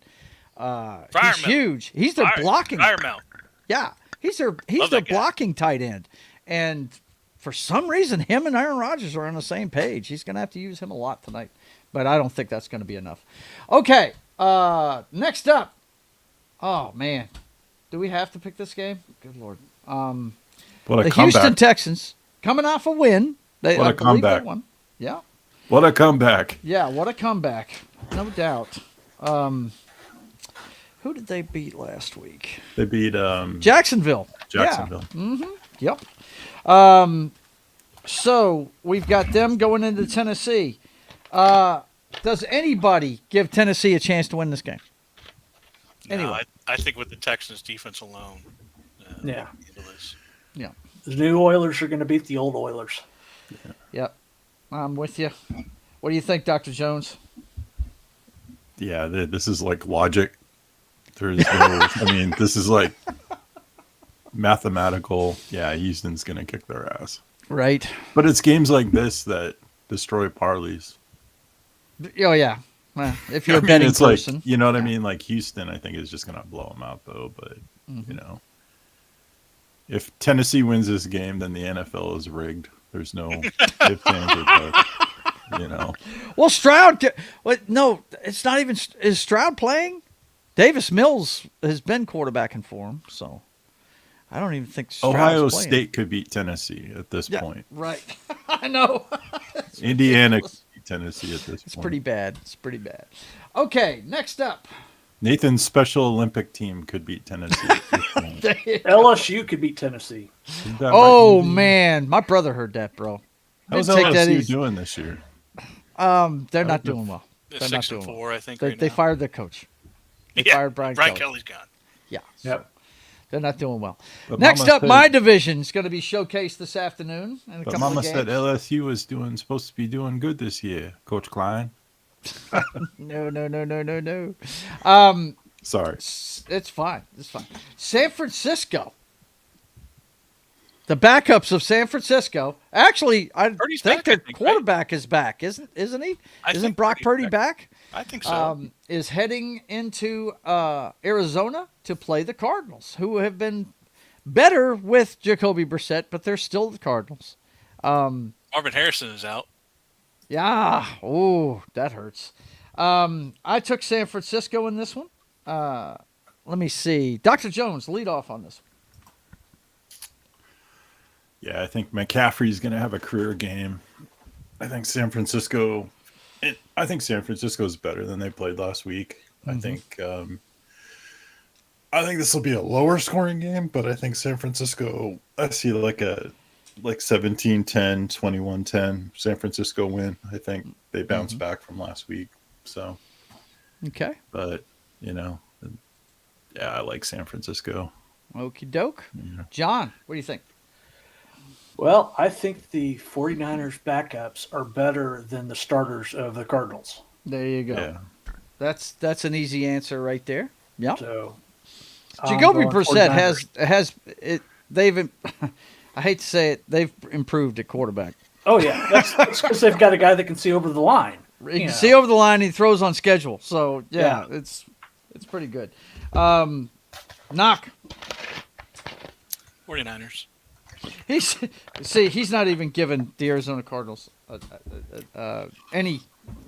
he's huge. He's their blocking. Yeah, he's their blocking tight end, and for some reason, him and Aaron Rodgers are on the same page. He's going to have to use him a lot tonight, but I don't think that's going to be enough. Okay, next up. Oh man, do we have to pick this game? Good Lord. The Houston Texans coming off a win. What a comeback! Yeah. What a comeback! Yeah, what a comeback. No doubt. Who did they beat last week? They beat Jacksonville. Jacksonville. Yeah. Mm-hmm. Yep. So we've got them going into Tennessee. Does anybody give Tennessee a chance to win this game? Anyway, no, I think with the Texans defense alone. Yeah. Yeah. The new Oilers are going to beat the old Oilers. Yeah. Yep. I'm with you. What do you think, Dr. Jones? Yeah, this is like logic. There's no, I mean, this is like mathematical. Yeah, Houston's going to kick their ass. Right. But it's games like this that destroy parlays. Oh, yeah. Well, if you're a betting person. Like, you know what I mean? Like Houston, I think, is just going to blow them out, though. But, you know, if Tennessee wins this game, then the NFL is rigged. There's no ifs, ands, or buts, you know. Well, Stroud, no, it's not even, is Stroud playing? Davis Mills has been quarterbacking for him, so I don't even think Stroud's Ohio playing. State could beat Tennessee at this point. Right. I know. Indiana could beat Tennessee at this point. It's pretty bad. It's pretty bad. Okay, next up. Nathan's Special Olympic team could beat Tennessee at this point. LSU could beat Tennessee. Oh, man. My brother heard that, bro. How's LSU doing this year? They're not doing well. They're not 6-4, well. I think. They fired their coach. They fired Brian Kelly's gone. Yeah. Yep. They're not doing well. But Next up, my division is going to be showcased this afternoon. But Mama said LSU was supposed to be doing good this year, Coach Klein. No. Sorry. It's fine. It's fine. San Francisco. The backups of San Francisco. Actually, I think their quarterback is back, isn't he? Isn't Brock Purdy back? I think so. Is heading into Arizona to play the Cardinals, who have been better with Jacoby Brissett, but they're still the Cardinals. Marvin Harrison is out. Yeah. Oh, that hurts. I took San Francisco in this one. Let me see. Dr. Jones, lead off on this one. Yeah, I think McCaffrey's going to have a career game. I think San Francisco is better than they played last week. Mm-hmm. I think this will be a lower scoring game, but I think San Francisco, I see like 17-10, 21-10 San Francisco win. I think they bounce back from last week. So, okay. But, yeah, I like San Francisco. Okie doke. Yeah. John, what do you think? Well, I think the 49ers backups are better than the starters of the Cardinals. There you go. Yeah. That's an easy answer right there. Yeah. So Jacoby Brissett has it. They've I hate to say it, they've improved at quarterback. Oh yeah, that's because they've got a guy that can see over the line. He can see over the line. He throws on schedule. So yeah. it's pretty good. Knock. 49ers. He's not even giving the Arizona Cardinals any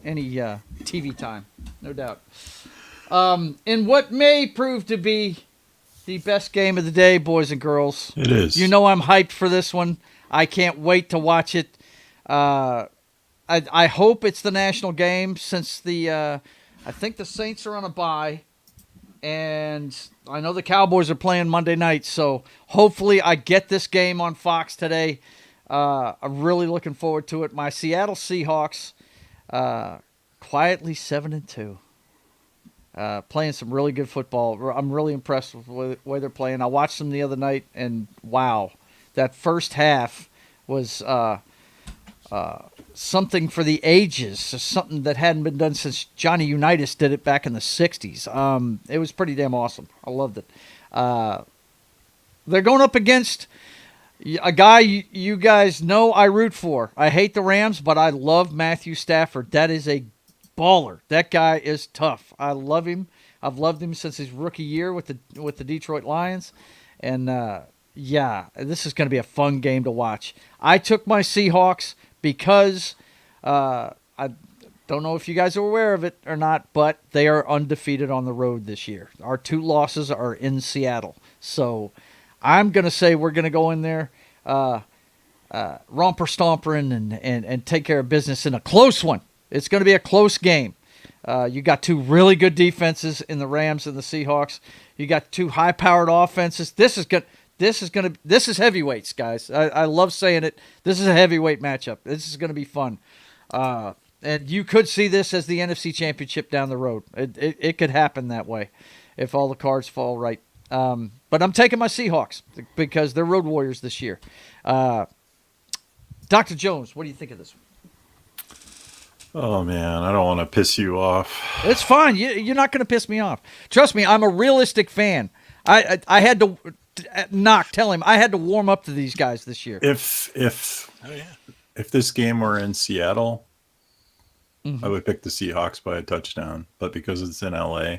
TV time, no doubt. In what may prove to be the best game of the day, boys and girls. It is. You know I'm hyped for this one. I can't wait to watch it. I I hope it's the national game since I think the Saints are on a bye, and I know the Cowboys are playing Monday night. So hopefully I get this game on Fox today. I'm really looking forward to it. My Seattle Seahawks, quietly 7-2. Playing some really good football. I'm really impressed with the way they're playing. I watched them the other night, and wow, that first half was something for the ages, something that hadn't been done since Johnny Unitas did it back in the 60s. It was pretty damn awesome. I loved it. They're going up against a guy you guys know I root for. I hate the Rams, but I love Matthew Stafford. That is a baller. That guy is tough. I love him. I've loved him since his rookie year with the Detroit Lions. And this is going to be a fun game to watch. I took my Seahawks because I don't know if you guys are aware of it or not, but they are undefeated on the road this year. Our 2 losses are in Seattle. So I'm going to say we're going to go in there romper stompering and take care of business in a close one. It's going to be a close game. You got 2 really good defenses in the Rams and the Seahawks. You got 2 high-powered offenses. This is heavyweights, guys. I love saying it. This is a heavyweight matchup. This is going to be fun. And you could see this as the NFC Championship down the road. It could happen that way if all the cards fall right. But I'm taking my Seahawks because they're road warriors this year. Dr. Jones, what do you think of this one? Oh, man, I don't want to piss you off. It's fine. You're not going to piss me off. Trust me, I'm a realistic fan. I had to tell him I had to warm up to these guys this year. If this game were in Seattle, I would pick the Seahawks by a touchdown. But because it's in LA,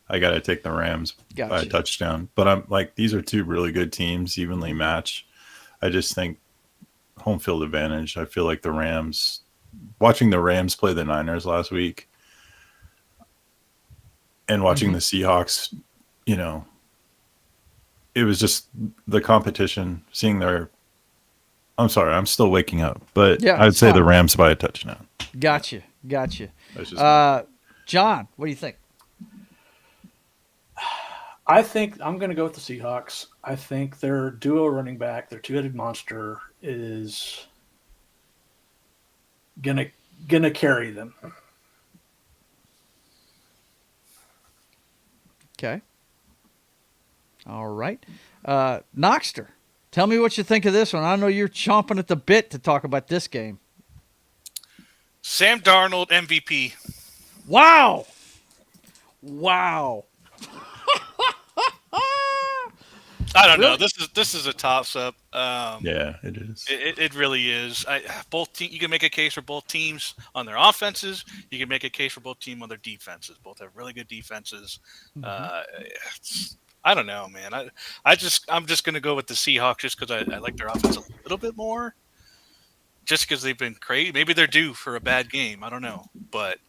I got to take the Rams by a touchdown. But I'm like, these are 2 really good teams, evenly matched. I just think home field advantage. I feel like the Rams. Watching the Rams play the Niners last week and watching the Seahawks, it was just the competition, seeing I'm sorry, I'm still waking up, but I'd say the Rams by a touchdown. Gotcha. That's just John, what do you think? I think I'm going to go with the Seahawks. I think their duo running back, their 2-headed monster, is gonna carry them. Okay. All right. Knoxter, tell me what you think of this one. I know you're chomping at the bit to talk about this game. Sam Darnold MVP. Wow. I don't know. This is a toss-up. Yeah, it is. It really is. You can make a case for both teams on their offenses. You can make a case for both teams on their defenses. Both have really good defenses. I don't know, man. I'm just going to go with the Seahawks just because I like their offense a little bit more. Just because they've been crazy. Maybe they're due for a bad game. I don't know, but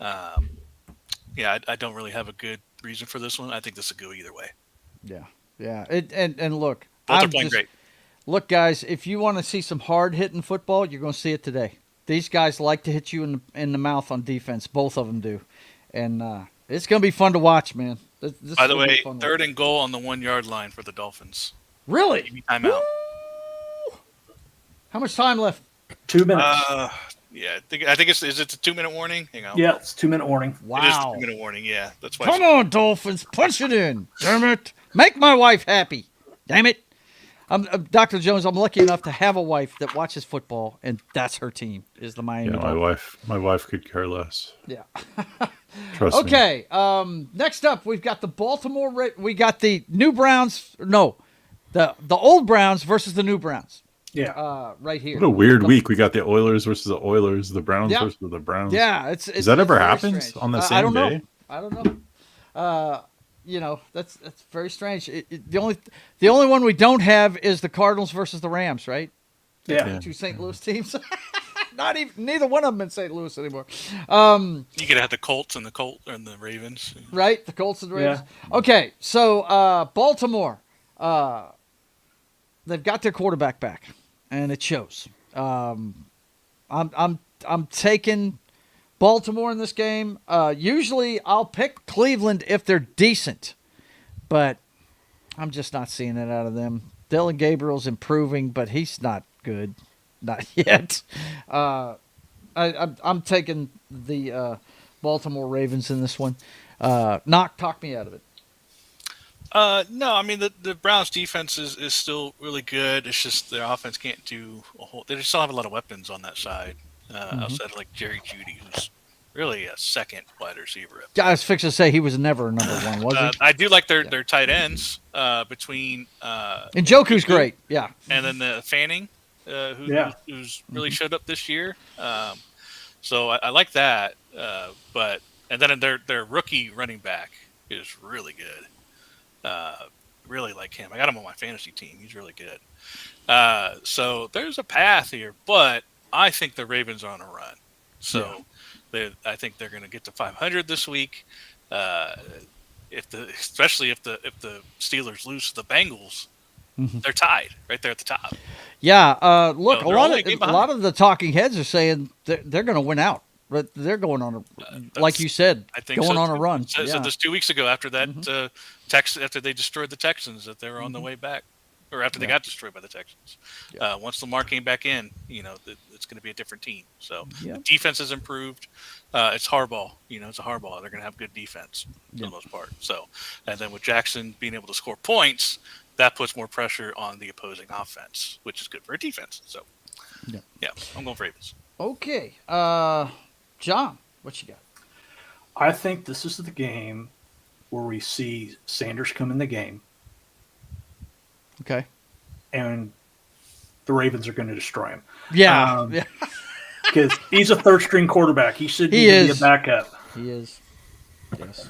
I don't really have a good reason for this one. I think this will go either way. Yeah. And look, both are playing great. Look, guys, if you want to see some hard-hitting football, you're going to see it today. These guys like to hit you in the mouth on defense. Both of them do. And it's going to be fun to watch, man. By the way, 3rd and goal on the 1-yard line for the Dolphins. Really? Timeout. How much time left? 2 minutes. Yeah, I think it's a 2-minute warning. Hang on. Yeah, it's 2-minute warning. Wow. It is a 2-minute warning. Yeah, that's why. Come on, Dolphins, punch it in. Damn it. Make my wife happy. Damn it. Dr. Jones, I'm lucky enough to have a wife that watches football, and that's her team, is the Miami Dolphins. My wife could care less. Yeah. Trust me. Okay, next up, we've got we got the new Browns. No, the old Browns versus the new Browns. Yeah. Right here. What a weird week. We got the Oilers versus the Oilers, the Browns versus the Browns. Yeah. Does that ever happen on the same day? I don't know. That's very strange. The only one we don't have is the Cardinals versus the Rams, right? Yeah. 2 St. Louis teams. Neither one of them in St. Louis anymore. You could have the Colts and the Ravens. Right, the Colts and the Ravens. Yeah. Okay, so Baltimore, they've got their quarterback back, and it shows. I'm I'm taking Baltimore in this game. Usually I'll pick Cleveland if they're decent, but I'm just not seeing it out of them. Dylan Gabriel's improving, but he's not good. Not yet. I'm taking the Baltimore Ravens in this one. Talk me out of it. No, I mean the Browns defense is still really good. It's just their offense can't do a whole. They just don't have a lot of weapons on that side. Outside of like Jerry Jeudy, who's really a second wide receiver. I was fixing to say he was never number one, was he? I do like their tight ends between and Njoku's great, yeah. And then the Fanning, who's really showed up this year. So I like that. But then their rookie running back is really good. Really like him. I got him on my fantasy team. He's really good. So there's a path here, but I think the Ravens are on a run. So I think they're going to get to 500 this week. Especially if the Steelers lose to the Bengals, they're tied right there at the top. Yeah. Look, a lot of the talking heads are saying they're going to win out, but they're going on like you said, going on a run. So this 2 weeks ago after that after they destroyed the Texans, that they were on the way back. Or after they got destroyed by the Texans. Once Lamar came back in, it's going to be a different team. So the defense has improved. It's Harbaugh. It's a Harbaugh. They're going to have good defense for the most part. So, and then with Jackson being able to score points, that puts more pressure on the opposing offense, which is good for a defense. So, I'm going for Ravens. Okay. John, what you got? I think this is the game where we see Sanders come in the game. Okay. And the Ravens are going to destroy him. Yeah. Because he's a third-string quarterback. He should be a backup. He is. Yes.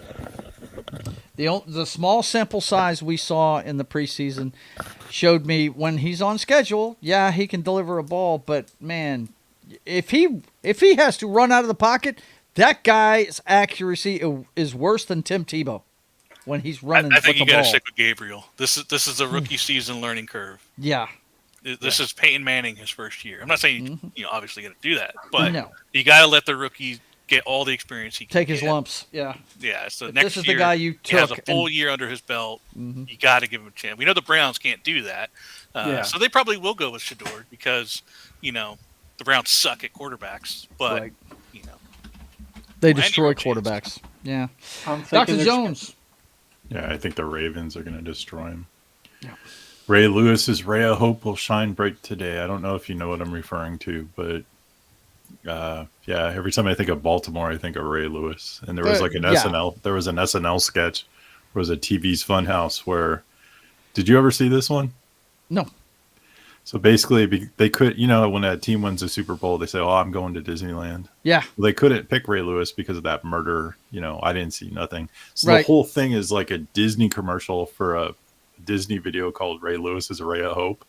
The small sample size we saw in the preseason showed me when he's on schedule, he can deliver a ball. But, man, if he has to run out of the pocket, that guy's accuracy is worse than Tim Tebow. When he's running, I think you got to stick with Gabriel. This is a rookie season learning curve. Yeah, this is Peyton Manning his first year. I'm not saying obviously going to do that, but you got to let the rookie get all the experience he can. Take his lumps. Yeah. So this is the guy you took. He has a full year under his belt. You got to give him a chance. We know the Browns can't do that, so they probably will go with Shedeur because the Browns suck at quarterbacks, but they destroy quarterbacks. Yeah. Dr. Jones. Yeah, I think the Ravens are going to destroy him. Yeah. Ray Lewis's ray of hope will shine bright today. I don't know if you know what I'm referring to, but every time I think of Baltimore, I think of Ray Lewis. And there was like an SNL sketch. It was a TV's Funhouse where, did you ever see this one? No. So basically, they could, when a team wins a Super Bowl, they say, "Oh, I'm going to Disneyland." Yeah. Well, they couldn't pick Ray Lewis because of that murder. I didn't see nothing. So the whole thing is like a Disney commercial for a Disney video called Ray Lewis is a Ray of Hope.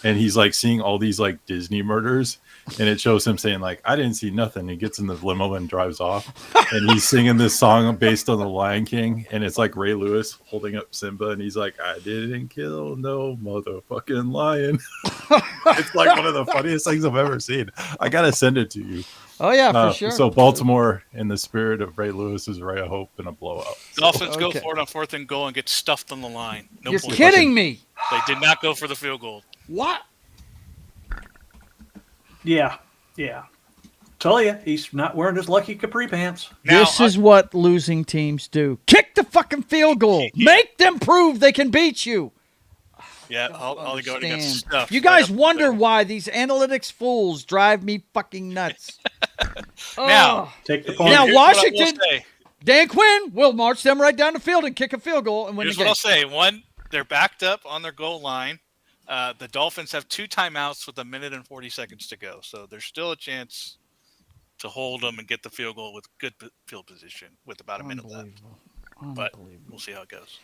And he's like seeing all these like Disney murders. And it shows him saying like, I didn't see nothing. He gets in the limo and drives off. And he's singing this song based on the Lion King. And it's like Ray Lewis holding up Simba. And he's like, I didn't kill no motherfucking lion. It's like one of the funniest things I've ever seen. I got to send it to you. Oh, yeah, for sure. So Baltimore, in the spirit of Ray Lewis's ray of hope, in a blowout. Dolphins go for it on 4th and goal and get stuffed on the line. You're kidding me. They did not go for the field goal. What? Yeah. Tell you, he's not wearing his lucky capri pants. This is what losing teams do. Kick the fucking field goal. Make them prove they can beat you. Yeah, all they go to get stuff. You guys wonder why these analytics fools drive me fucking nuts. Now, take the point. Now Washington, Dan Quinn will march them right down the field and kick a field goal and win the game. Here's what I'll say. One, they're backed up on their goal line. The Dolphins have 2 timeouts with 1 minute and 40 seconds to go. So there's still a chance to hold them and get the field goal with good field position with about a minute left. But we'll see how it goes.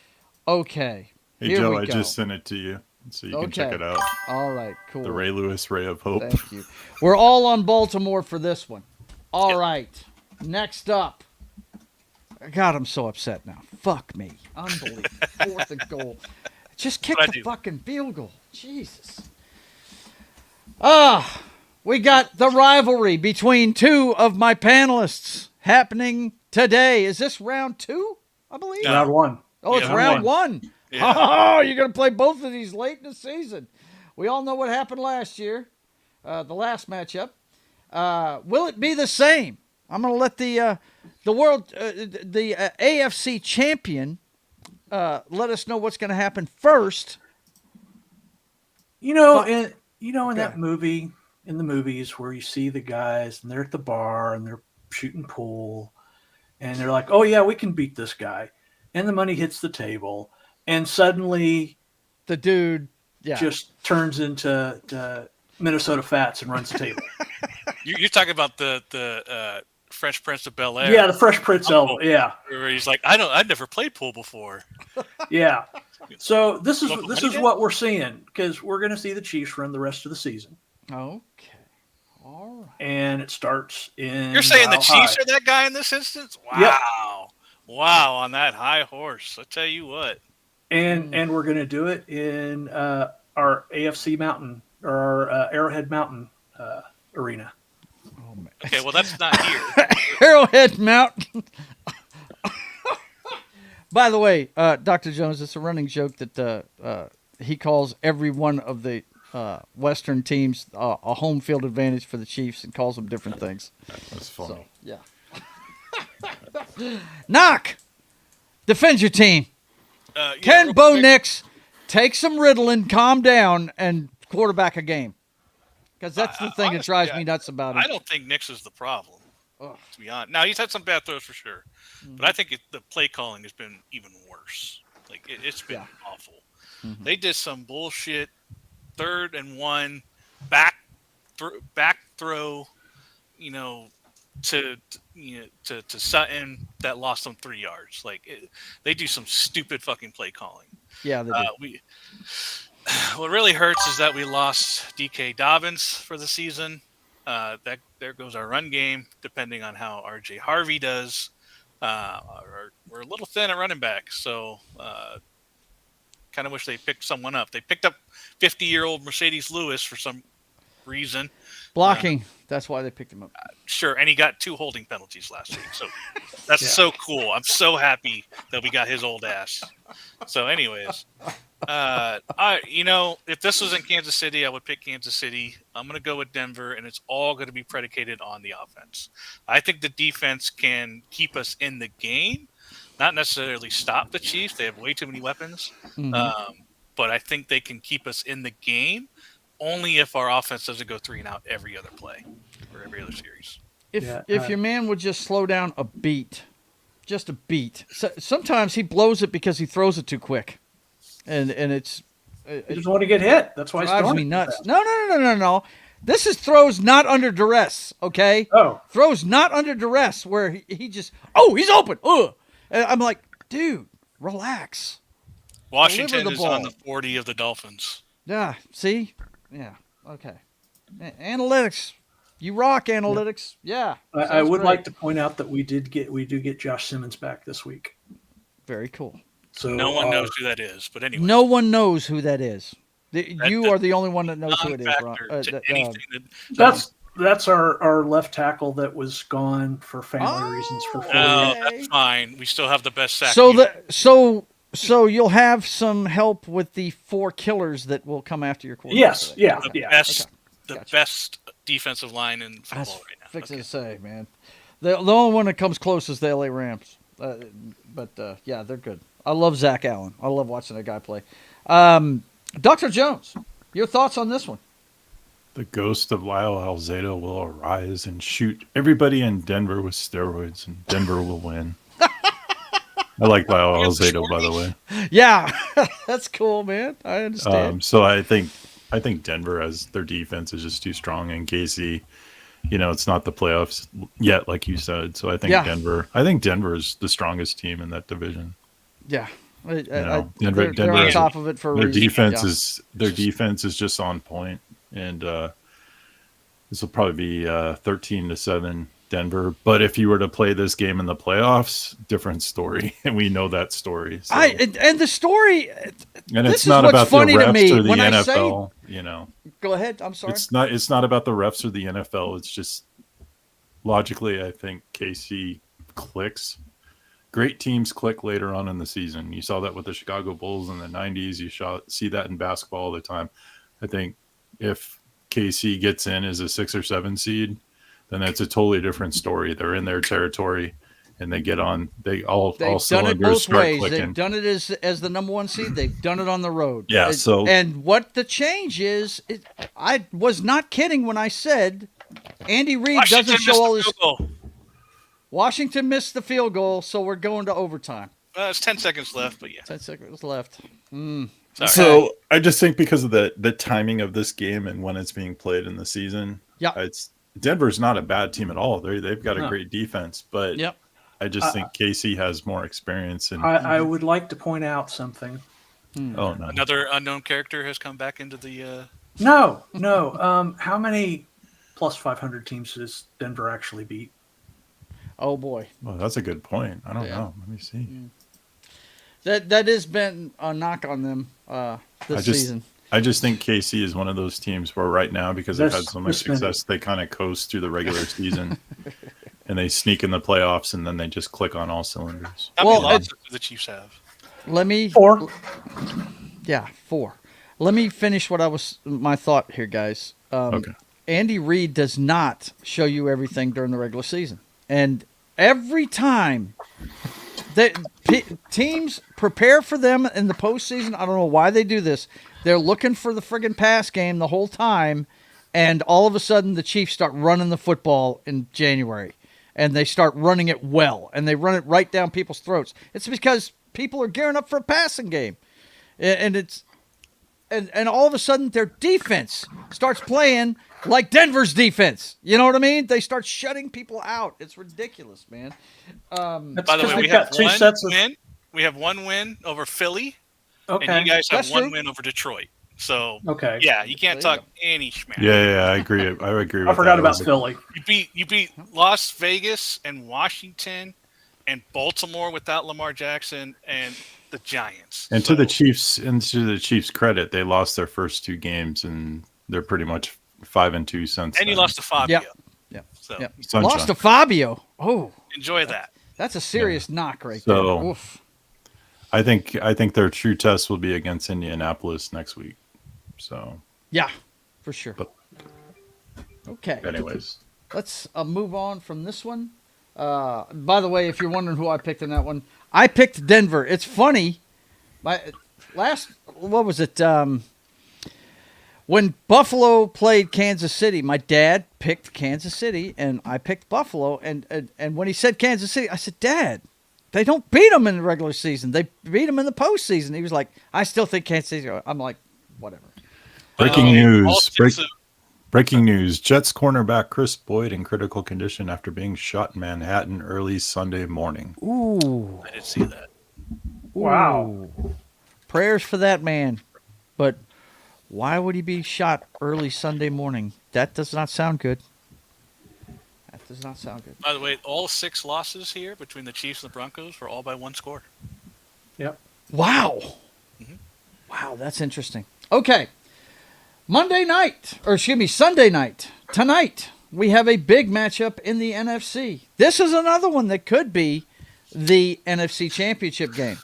Okay. Hey, Here Joe, we I go. just sent it to you so you can check it out. All right, cool. The Ray Lewis Ray of Hope. Thank you. We're all on Baltimore for this one. All right. Next up. God, I'm so upset now. Fuck me. Unbelievable. 4th and goal. Just kick the fucking field goal. Jesus. We got the rivalry between two of my panelists happening today. Is this round 2, I believe? No. Round 1. Oh, it's Yeah, round 1. Yeah. Oh, you're going to play both of these late in the season. We all know what happened last year, the last matchup. Will it be the same? I'm going to let the AFC champion let us know what's going to happen first. In that movie, in the movies where you see the guys and they're at the bar and they're shooting pool and they're like, oh yeah, we can beat this guy. And the money hits the table and suddenly the dude just turns into Minnesota Fats and runs the table. You're talking about the Fresh Prince of Bel-Air. Yeah, the Fresh Prince of yeah. Where he's like, I've never played pool before. Yeah. So this is what we're seeing, because we're going to see the Chiefs run the rest of the season. Okay. All right. And it starts in You're saying the Mile Chiefs High. are that guy in this instance? Wow. Yep. Wow, on that high horse. I tell you what. And we're going to do it in our AFC Mountain, or our Arrowhead Mountain arena. Oh, man. Okay, well, that's not here. Arrowhead Mountain. By the way, Dr. Jones, it's a running joke that he calls every one of the Western teams a home field advantage for the Chiefs and calls them different things. That's funny. So, yeah. Knock! Defend your team. Can Bo Nix take some Ritalin, calm down, and quarterback a game? Because that's the thing that drives me nuts about him. I don't think Nix is the problem, to be honest. Now, he's had some bad throws for sure. But I think the play calling has been even worse. Like, it's been awful. Mm-hmm. They did some bullshit 3rd and 1 back throw, to Sutton that lost them 3 yards. Like, they do some stupid fucking play calling. Yeah, they do. What really hurts is that we lost DK Dobbins for the season. There goes our run game, depending on how RJ Harvey does. We're a little thin at running back, so kind of wish they picked someone up. They picked up 50-year-old Mercedes Lewis for some reason. Blocking. That's why they picked him up. Sure, and he got 2 holding penalties last week. So that's so cool. I'm so happy that we got his old ass. So anyways, if this was in Kansas City, I would pick Kansas City. I'm going to go with Denver, and it's all going to be predicated on the offense. I think the defense can keep us in the game, not necessarily stop the Chiefs. They have way too many weapons. Mm-hmm. But I think they can keep us in the game only if our offense doesn't go 3 and out every other play or every other series. If your man would just slow down a beat, just a beat. So, sometimes he blows it because he throws it too quick. And it's he doesn't want to get hit. That's why he's drives me nuts. No. This is throws not under duress, okay? Oh. Throws not under duress where he just, he's open. And I'm like, dude, relax. Washington is on the 40 of the Dolphins. Yeah, see? Yeah, okay. Analytics. You rock, analytics. Yeah. I would like to point out that we do get Josh Simmons back this week. Very cool. So no one knows who that is, but anyway. No one knows who that is. You are the only one that knows who it is, Ron. That's our left tackle that was gone for family reasons for 4 years. That's fine. We still have the best sack. So you'll have some help with the 4 killers that will come after your quarterback. Yes, yeah. The best defensive line in football right now. Fixing to say, man. The only one that comes close is the LA Rams. Yeah, they're good. I love Zach Allen. I love watching that guy play. Dr. Jones, your thoughts on this one? The ghost of Lyle Alzado will arise and shoot everybody in Denver with steroids, and Denver will win. I like Lyle Alzado, by the way. Yeah, that's cool, man. I understand. So I think Denver, as their defense is just too strong, and KC, it's not the playoffs yet, like you said. So I think Denver is the strongest team in that division. Yeah. Denver they're on top of it for a reason. Their defense is just on point, and this will probably be 13-7 Denver. But if you were to play this game in the playoffs, different story, and we know that story. So. And the story, and it's not about the refs or the NFL. you know, Go ahead. I'm sorry. It's not about the refs or the NFL. It's just logically, I think KC clicks. Great teams click later on in the season. You saw that with the Chicago Bulls in the 90s. You see that in basketball all the time. I think if KC gets in as a 6 or 7 seed, then that's a totally different story. They're in their territory and they get on. They've done it both ways. Clicking. They've done it as the number 1 seed. They've done it on the road. Yeah. And what the change is, I was not kidding when I said Andy Reid doesn't show all his. Washington missed the field goal, so we're going to overtime. It's 10 seconds left, but yeah. 10 seconds left. So I just think because of the timing of this game and when it's being played in the season, Denver's not a bad team at all. They've got a great defense, but I just think KC has more experience. And I would like to point out something. Oh no! Another unknown character has come back into the. No. How many plus 500 teams does Denver actually beat? Oh boy. Well, that's a good point. I don't know. Let me see. That has been a knock on them this season. I just think KC is one of those teams where right now, because they've had so much success, they kind of coast through the regular season and they sneak in the playoffs and then they just click on all cylinders. How many losses do the Chiefs have? Four. Yeah, 4. Let me finish my thought here, guys. Okay. Andy Reid does not show you everything during the regular season. And every time teams prepare for them in the postseason, I don't know why they do this. They're looking for the friggin' pass game the whole time, and all of a sudden the Chiefs start running the football in January, and they start running it well, and they run it right down people's throats. It's because people are gearing up for a passing game, and all of a sudden their defense starts playing like Denver's defense. You know what I mean? They start shutting people out. It's ridiculous, man. By the way, we have We have 1 win over Philly, and you guys have 1 win over Detroit. So, yeah, you can't talk any schmack. Yeah, I agree. I agree with I forgot about Philly. You beat Las Vegas and Washington and Baltimore without Lamar Jackson and the Giants. And to the Chiefs' credit, they lost their first 2 games, and they're pretty much 5-2 since. And you lost to Fabio. Yeah. So lost to Fabio. Oh, enjoy that. That's a serious knock right there. Oof. I think their true test will be against Indianapolis next week. So yeah, for sure. Okay. Anyways, let's move on from this one. By the way, if you're wondering who I picked in that one, I picked Denver. It's funny. What was it? When Buffalo played Kansas City, my dad picked Kansas City, and I picked Buffalo. And when he said Kansas City, I said, Dad, they don't beat them in the regular season. They beat them in the postseason. He was like, I still think Kansas City. I'm like, whatever. Breaking news. Breaking news. Jets cornerback Chris Boyd in critical condition after being shot in Manhattan early Sunday morning. Ooh. I didn't see that. Wow. Prayers for that man. But why would he be shot early Sunday morning? That does not sound good. Does not sound good. By the way, all 6 losses here between the Chiefs and the Broncos were all by 1 score. Yep. Wow. Mm-hmm. Wow, that's interesting. Okay. Sunday night. Tonight, we have a big matchup in the NFC. This is another one that could be the NFC Championship game.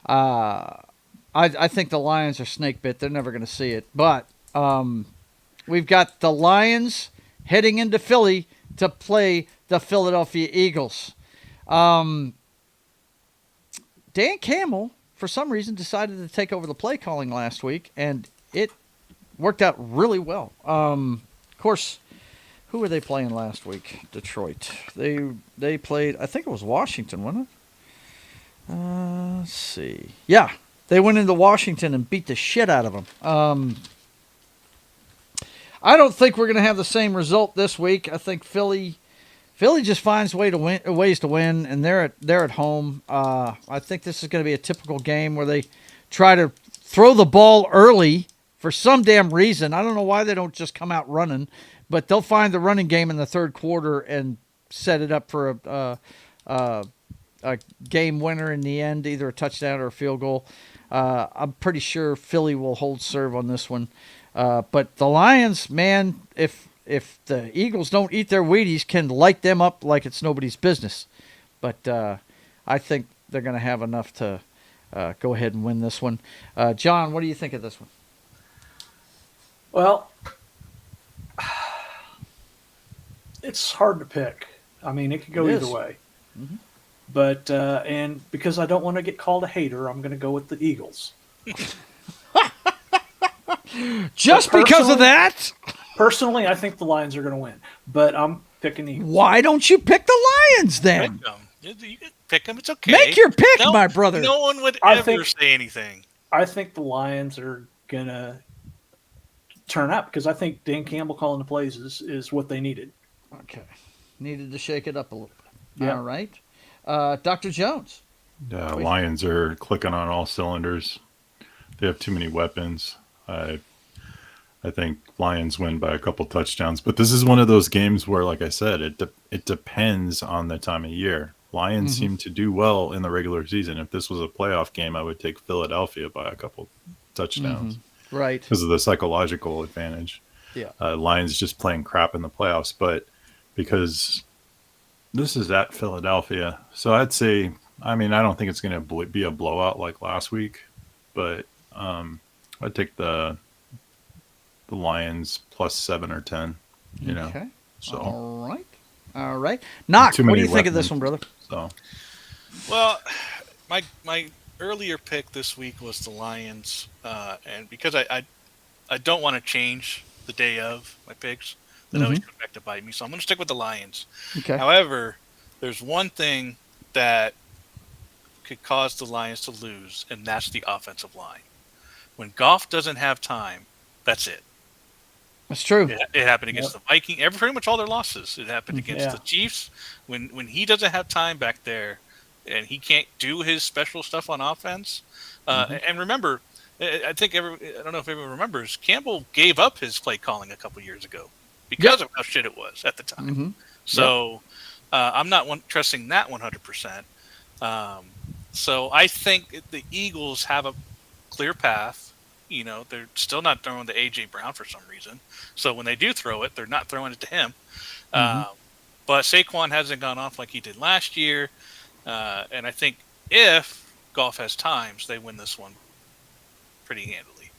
I think the Lions are snake bit. They're never going to see it. But we've got the Lions heading into Philly to play the Philadelphia Eagles. Dan Campbell, for some reason, decided to take over the play calling last week, and it worked out really well. Of course, who were they playing last week? Detroit. They played, I think it was Washington, wasn't it? Let's see. Yeah, they went into Washington and beat the shit out of them. I don't think we're going to have the same result this week. I think Philly just finds ways to win, and they're at home. I think this is going to be a typical game where they try to throw the ball early for some damn reason. I don't know why they don't just come out running, but they'll find the running game in the third quarter and set it up for a game winner in the end, either a touchdown or a field goal. I'm pretty sure Philly will hold serve on this one. But the Lions, man, if the Eagles don't eat their Wheaties, can light them up like it's nobody's business. But I think they're going to have enough to go ahead and win this one. John, what do you think of this one? Well, it's hard to pick. I mean, it could go either way. Mm-hmm. But and because I don't want to get called a hater, I'm going to go with the Eagles. Just because of that? Personally, I think the Lions are going to win, but I'm picking the Eagles. Why don't you pick the Lions then? Pick them. You can pick them. It's okay. Make your pick, my brother. No one would ever say anything. I think the Lions are going to turn up because I think Dan Campbell calling the plays is what they needed. Okay. Needed to shake it up a little bit. Yeah. All right. Dr. Jones. Lions are clicking on all cylinders. They have too many weapons. I think Lions win by a couple touchdowns. But this is one of those games where, like I said, it depends on the time of year. Lions seem to do well in the regular season. If this was a playoff game, I would take Philadelphia by a couple touchdowns. Right. Because of the psychological advantage. Yeah. Lions just playing crap in the playoffs. But because this is at Philadelphia, so I'd say, I mean, I don't think it's going to be a blowout like last week, but I'd take the Lions plus 7 or 10. You know. Okay. So All right. Knock. What do you think of this one, brother? So. Well, my earlier pick this week was the Lions, and because I don't want to change the day of my picks, that always comes back to bite me. So I'm going to stick with the Lions. Okay. However, there's one thing that could cause the Lions to lose, and that's the offensive line. When Goff doesn't have time, that's it. That's true. It happened against the Vikings. Pretty much all their losses. It happened against the Chiefs. When he doesn't have time back there, and he can't do his special stuff on offense. And remember, I don't know if everyone remembers, Campbell gave up his play calling a couple years ago because of how shit it was at the time. So I'm not trusting that 100%. So I think the Eagles have a clear path. You know, they're still not throwing to A.J. Brown for some reason. So when they do throw it, they're not throwing it to him. But Saquon hasn't gone off like he did last year. And I think if Goff has times, they win this one pretty handily.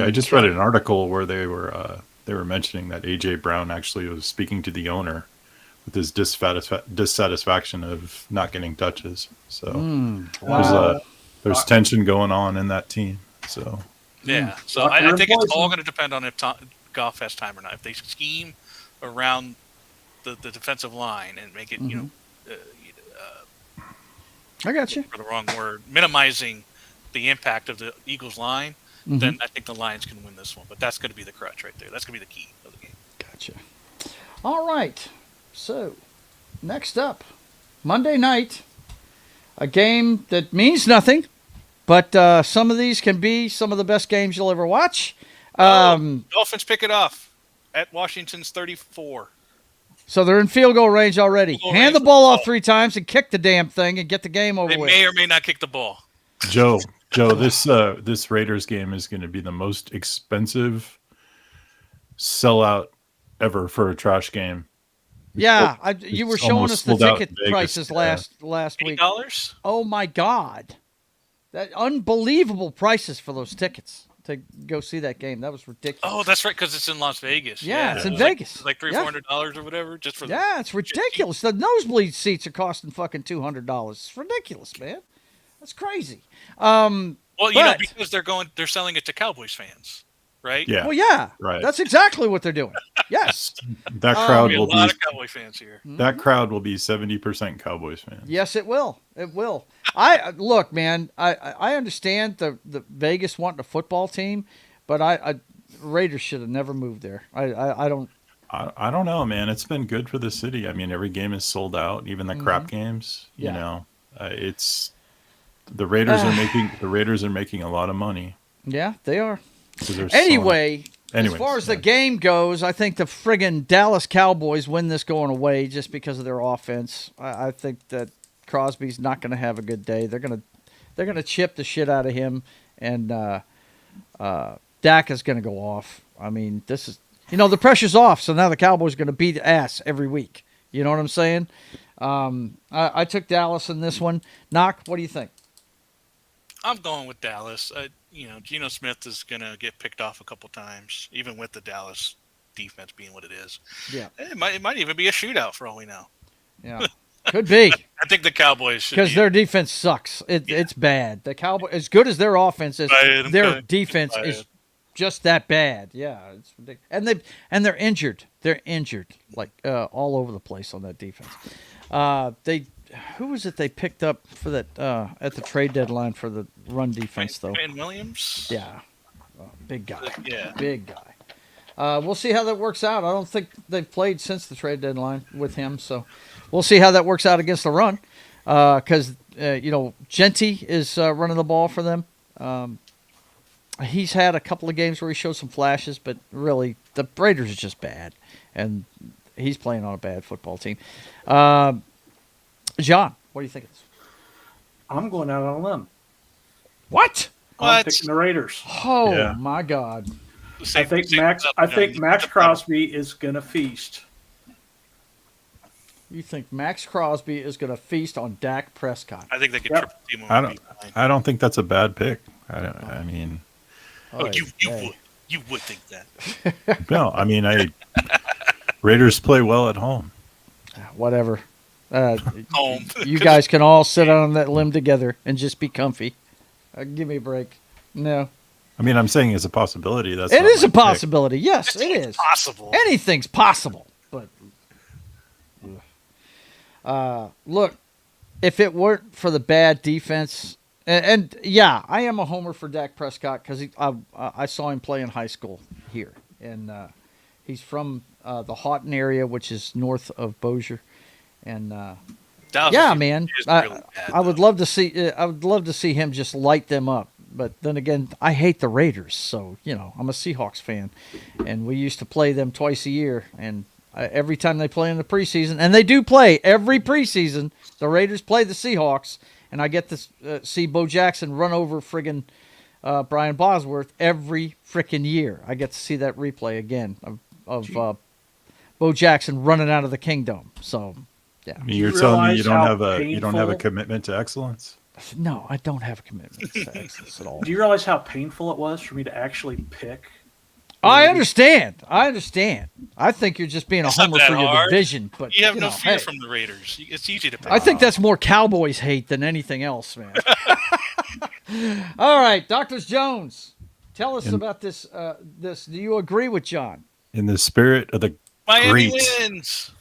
I just read an article where they were mentioning that A.J. Brown actually was speaking to the owner with his dissatisfaction of not getting touches. So there's tension going on in that team. So yeah, so I think it's all going to depend on if Goff has time or not. If they scheme around the defensive line and make it, I got you. For the wrong word, minimizing the impact of the Eagles line, then I think the Lions can win this one. But that's going to be the crutch right there. That's going to be the key of the game. Gotcha. All right. So, next up, Monday night, a game that means nothing, but some of these can be some of the best games you'll ever watch. Dolphins pick it off at Washington's 34. So they're in field goal range already. Hand the ball off 3 times and kick the damn thing and get the game over with. They may or may not kick the ball. Joe, this Raiders game is going to be the most expensive sellout ever for a trash game. Yeah, you were showing us the ticket prices last week. $8? Oh my God, that unbelievable prices for those tickets to go see that game. That was ridiculous. Oh, that's right, because it's in Las Vegas. Yeah, it's in Vegas. Like $300-$400 or whatever, just for. Yeah, it's ridiculous. The nosebleed seats are costing fucking $200. It's ridiculous, man. That's crazy. Because they're selling it to Cowboys fans, right? Yeah. Well, yeah. Right. That's exactly what they're doing. Yes. That crowd will be a lot of Cowboy fans here. That crowd will be 70% Cowboys fans. Yes, it will. It will. Look, man. I understand the Vegas wanting a football team, but Raiders should have never moved there. I don't. I don't know, man. It's been good for the city. I mean, every game is sold out, even the crap games. You know, it's the Raiders are making a lot of money. Yeah, they are. Anyway, as far as the game goes, I think the friggin' Dallas Cowboys win this going away just because of their offense. I think that Crosby's not going to have a good day. They're gonna chip the shit out of him, and Dak is going to go off. I mean, this is, the pressure's off. So now the Cowboys are going to beat ass every week. You know what I'm saying? I took Dallas in this one. Knock, what do you think? I'm going with Dallas. Geno Smith is going to get picked off a couple times, even with the Dallas defense being what it is. Yeah. It might even be a shootout for all we know. Yeah. Could be. I think the Cowboys should, because their defense sucks. It's bad. The Cowboys, as good as their offense is, their defense is just that bad. Yeah, it's ridiculous. And they're injured. They're injured like all over the place on that defense. Who was it they picked up for that at the trade deadline for the run defense though? Van Williams. Yeah, big guy. Yeah, big guy. We'll see how that works out. I don't think they've played since the trade deadline with him, so we'll see how that works out against the run. Because Genty is running the ball for them. He's had a couple of games where he showed some flashes, but really the Raiders are just bad, and he's playing on a bad football team. John, what do you think of this? I'm going out on a limb. What? I'm picking the Raiders. Oh my God! I think Max Crosby is going to feast. You think Max Crosby is going to feast on Dak Prescott? I think they could triple team him. I don't think that's a bad pick. I mean, you would think that. No, I mean, Raiders play well at home. Whatever. Home. You guys can all sit on that limb together and just be comfy. Give me a break. No. I mean, I'm saying it's a possibility. It is a possibility. Yes, it is. Possible. Anything's possible. But look, if it weren't for the bad defense, and yeah, I am a homer for Dak Prescott because I saw him play in high school here, and he's from the Houghton area, which is north of Bossier, and yeah, man, I would love to see him just light them up. But then again, I hate the Raiders, so I'm a Seahawks fan, and we used to play them twice a year, and every time they play in the preseason, and they do play every preseason, the Raiders play the Seahawks, and I get to see Bo Jackson run over friggin' Brian Bosworth every frickin' year. I get to see that replay again of Bo Jackson running out of the Kingdom. So, yeah. I mean, you're telling me you don't have a commitment to excellence? No, I don't have a commitment to excellence at all. Do you realize how painful it was for me to actually pick? I understand. I think you're just being a homer for your division, but you have no fear from the Raiders. It's easy to pick. I think that's more Cowboys hate than anything else, man. All right, Dr. Jones, tell us about this. Do you agree with John? In the spirit of the Miami wins.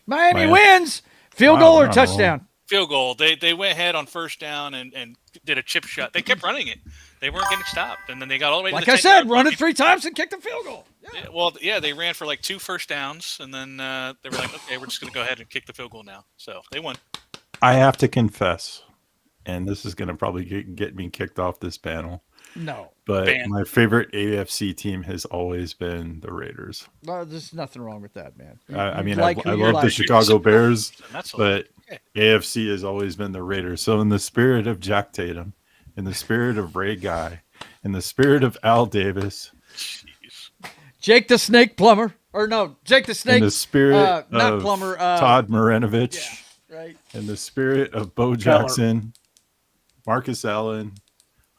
Miami wins. Field goal or touchdown? Field goal. They went ahead on first down and did a chip shot. They kept running it. They weren't getting stopped, and then they got all the way to the 10-yard line. Run it 3 times and kick the field goal. Yeah. They ran for like 2 first downs, and then they were like, okay, we're just going to go ahead and kick the field goal now. So they won. I have to confess, and this is going to probably get me kicked off this panel. No. But my favorite AFC team has always been the Raiders. Well, there's nothing wrong with that, man. I love the Chicago Bears, but AFC has always been the Raiders. So in the spirit of Jack Tatum, in the spirit of Ray Guy, in the spirit of Al Davis, Jake the Snake Plumber, Jake the Snake. In the spirit not of Plumber, Todd Marinovich, right. In the spirit of Bo Jackson, Marcus Allen,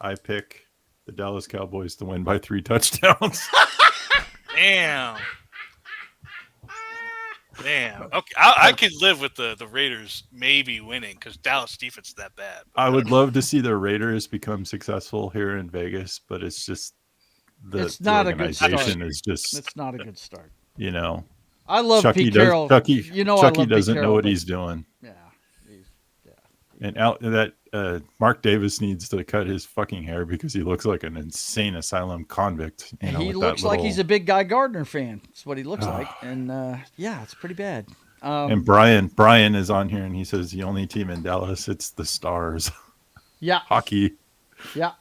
I pick the Dallas Cowboys to win by 3 touchdowns. Damn. Okay, I could live with the Raiders maybe winning because Dallas defense is that bad. I would love to see the Raiders become successful here in Vegas, but it's just it's not the a good start. It's not a good start. I love Pete Carroll. Chucky doesn't know what he's doing. Yeah. And Mark Davis needs to cut his fucking hair because he looks like an insane asylum convict. He looks like he's a big Guy Gardner fan. That's what he looks like. And it's pretty bad. And Brian is on here and he says the only team in Dallas, it's the Stars. Yeah. Hockey. Yeah.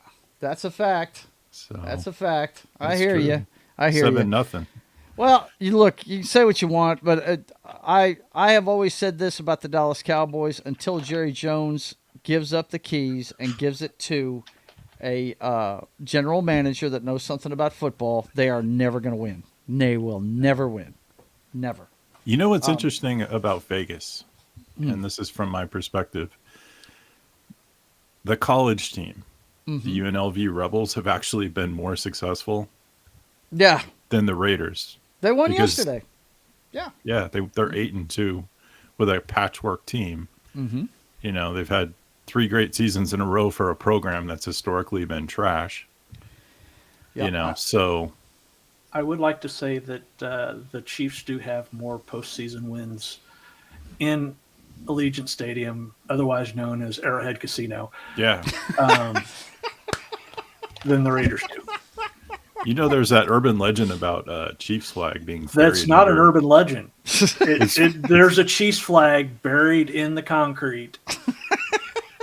That's a fact. That's a fact. I hear true. you. I hear you. 7-0. Well, you can say what you want, but I have always said this about the Dallas Cowboys: until Jerry Jones gives up the keys and gives it to a general manager that knows something about football, they are never going to win. They will never win. Never. You know what's interesting about Vegas, and this is from my perspective, the college team, the UNLV Rebels, have actually been more successful than the Raiders. They won yesterday. Yeah. Yeah, they're 8-2 with a patchwork team. Mm-hmm. You know, they've had 3 great seasons in a row for a program that's historically been trash. Yep. You know, so I would like to say that the Chiefs do have more postseason wins in Allegiant Stadium, otherwise known as Arrowhead Casino. Yeah. Than the Raiders do. You know, there's that urban legend about Chiefs flag being That's not an urban legend. There's a Chiefs flag buried in the concrete.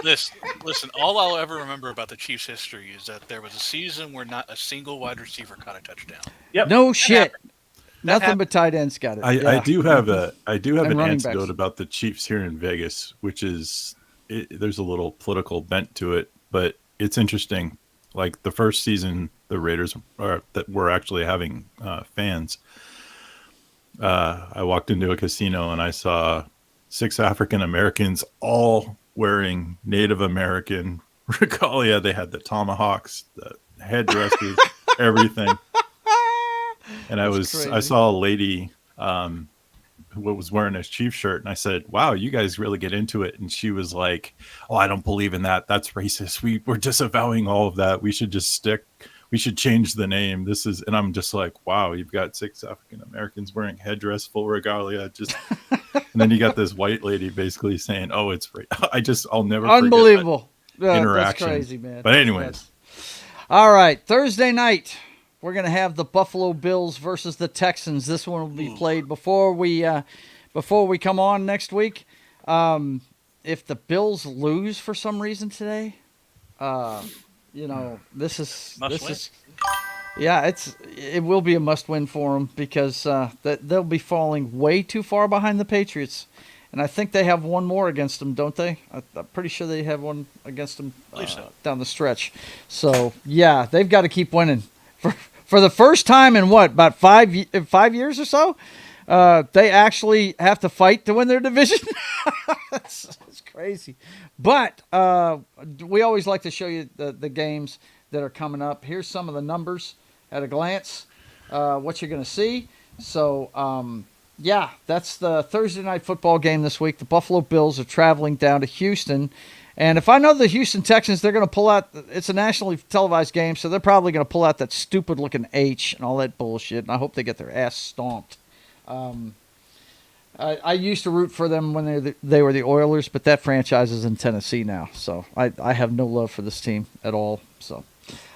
Listen, all I'll ever remember about the Chiefs' history is that there was a season where not a single wide receiver caught a touchdown. Yep. No shit. Nothing but tight ends got it. I do have an anecdote about the Chiefs here in Vegas, which is there's a little political bent to it, but it's interesting. Like the first season, the Raiders that were actually having fans. I walked into a casino and I saw 6 African Americans all wearing Native American regalia. They had the tomahawks, the headdresses, everything. And I saw a lady who was wearing a Chiefs shirt, and I said, "Wow, you guys really get into it." And she was like, "Oh, I don't believe in that. That's racist. We're disavowing all of that. We should change the name. And I'm just like, wow, you've got 6 African Americans wearing headdress, full regalia, and then you got this white lady basically saying, "Oh, it's I'll never unbelievable forget that interaction." That's crazy, man. But anyways, all right, Thursday night we're gonna have the Buffalo Bills versus the Texans. This one will be played before we come on next week. If the Bills lose for some reason today, this is it will be a must-win for them because they'll be falling way too far behind the Patriots, and I think they have one more against them, don't they? I'm pretty sure they have one against them down the stretch. So yeah, they've got to keep winning for the first time in about 5 years or so. They actually have to fight to win their division. It's crazy. But we always like to show you the games that are coming up. Here's some of the numbers at a glance, what you're going to see. So, that's the Thursday night football game this week. The Buffalo Bills are traveling down to Houston. And if I know the Houston Texans, they're going to pull out – it's a nationally televised game, so they're probably going to pull out that stupid-looking H and all that bullshit, and I hope they get their ass stomped. I used to root for them when they were the Oilers, but that franchise is in Tennessee now, so I have no love for this team at all. So,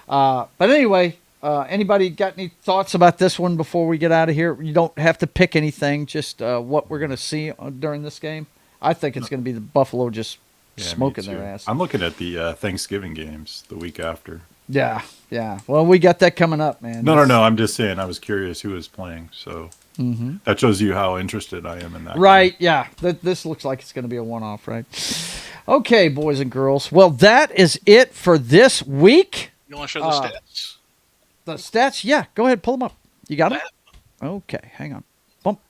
but anyway, anybody got any thoughts about this one before we get out of here? You don't have to pick anything, just what we're going to see during this game. I think it's going to be the Buffalo just smoking their ass. I'm looking at the Thanksgiving games the week after. Yeah. Well, we got that coming up, man. No. I'm just saying I was curious who was playing, so that shows you how interested I am in that. Right, game. yeah. This looks like it's going to be a one-off, right? Okay, boys and girls. Well, that is it for this week. You want to show the stats? The stats? Yeah, go ahead, pull them up. You got them? Okay, hang on. Bump.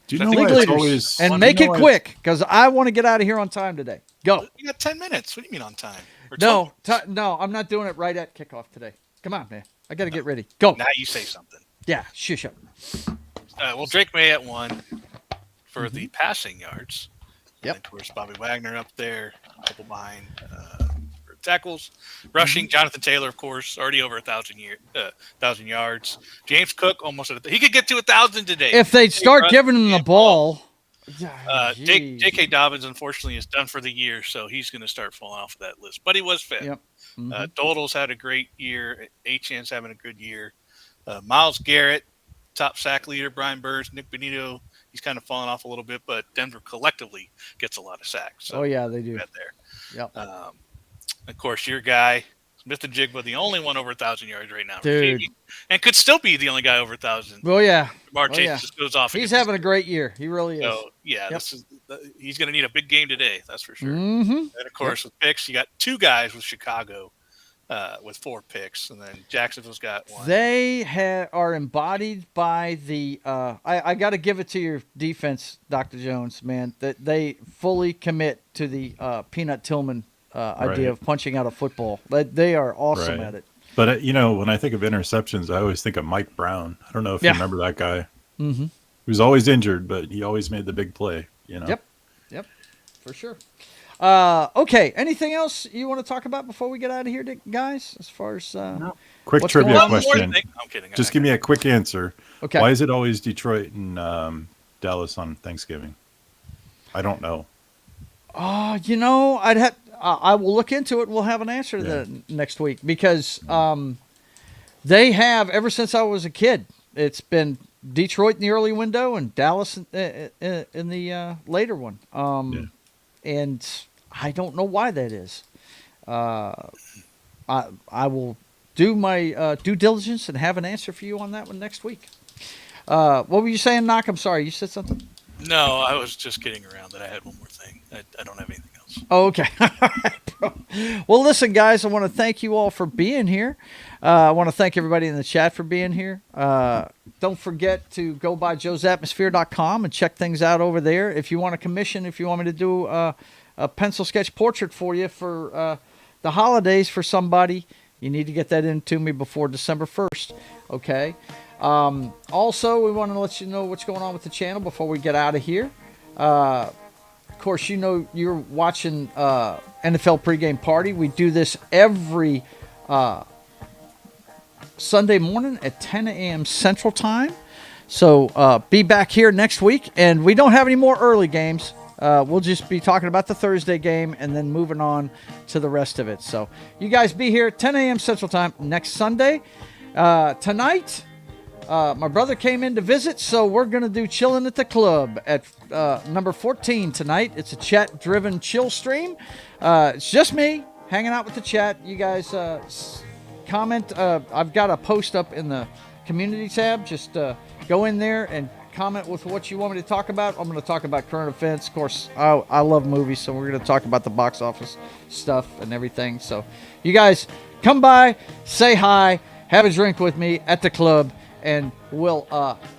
Do you know why it's always... And make it quick, because I want to get out of here on time today. Go. You got 10 minutes. What do you mean on time? No, I'm not doing it right at kickoff today. Come on, man. I got to get ready. Go. Now you say something. Yeah, shush up. Well, Drake May at 1 for the passing yards. Yep. And of course, Bobby Wagner up there, a couple behind for tackles. Rushing, Jonathan Taylor, of course, already over 1,000 yards. James Cook almost at he could get to 1,000 today. If they start giving him the ball. J.K. Dobbins, unfortunately, is done for the year, so he's going to start falling off of that list. But he was fit. Yep. Dodal's had a great year. Achan's having a good year. Myles Garrett, top sack leader. Brian Burns, Nick Benito, he's kind of fallen off a little bit, but Denver collectively gets a lot of sacks. So they do. There. Yep. Of course, your guy, Smith and Jigba, the only one over 1,000 yards right now. Dude. And could still be the only guy over 1,000. Oh, yeah. Chase just goes off. He's having a great year. He really is. So, yeah, he's going to need a big game today. That's for sure. Mm-hmm. And, of course, with picks, you got 2 guys with Chicago with 4 picks, and then Jacksonville's got 1. They are embodied by the. I got to give it to your defense, Dr. Jones, man. That they fully commit to the Peanut Tillman idea of punching out a football. They are awesome at it. But when I think of interceptions, I always think of Mike Brown. I don't know if you remember that guy. Mm-hmm. He was always injured, but he always made the big play. Yep, for sure. Okay. Anything else you want to talk about before we get out of here, guys? As far as quick trivia question. I'm kidding. Just give me a quick answer. Okay. Why is it always Detroit and Dallas on Thanksgiving? I don't know. I will look into it. We'll have an answer to that next week because they have ever since I was a kid. It's been Detroit in the early window and Dallas in the later one. And I don't know why that is. I will do my due diligence and have an answer for you on that one next week. What were you saying, Knock? I'm sorry. You said something? No, I was just kidding around that I had one more thing. I don't have anything else. Oh, okay. All right, bro. Well, listen, guys, I want to thank you all for being here. I want to thank everybody in the chat for being here. Don't forget to go by joesatmosphere.com and check things out over there. If you want a commission, if you want me to do a pencil sketch portrait for you for the holidays for somebody, you need to get that in to me before December 1st, okay? Also, we want to let you know what's going on with the channel before we get out of here. Of course, you're watching NFL Pregame Party. We do this every Sunday morning at 10 a.m. Central Time. So be back here next week. And we don't have any more early games. We'll just be talking about the Thursday game and then moving on to the rest of it. So you guys be here at 10 a.m. Central Time next Sunday. Tonight, my brother came in to visit, so we're going to do Chillin' at the Club at number 14 tonight. It's a chat-driven chill stream. It's just me hanging out with the chat. You guys comment. I've got a post up in the community tab. Just go in there and comment with what you want me to talk about. I'm going to talk about current events. Of course, I love movies, so we're going to talk about the box office stuff and everything. So you guys come by, say hi, have a drink with me at the club, and we'll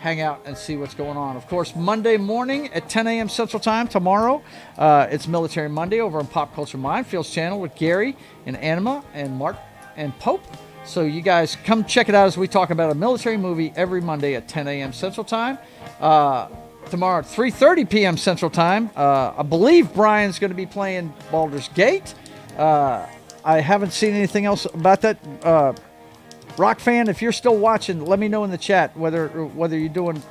hang out and see what's going on. Of course, Monday morning at 10 a.m. Central Time tomorrow, it's Military Monday over on Pop Culture Minefields channel with Gary and Anima and Mark and Pope. So you guys come check it out as we talk about a military movie every Monday at 10 a.m. Central Time. Tomorrow at 3:30 p.m. Central Time, I believe Brian's going to be playing Baldur's Gate. I haven't seen anything else about that. Rock fan, if you're still watching, let me know in the chat whether you're doing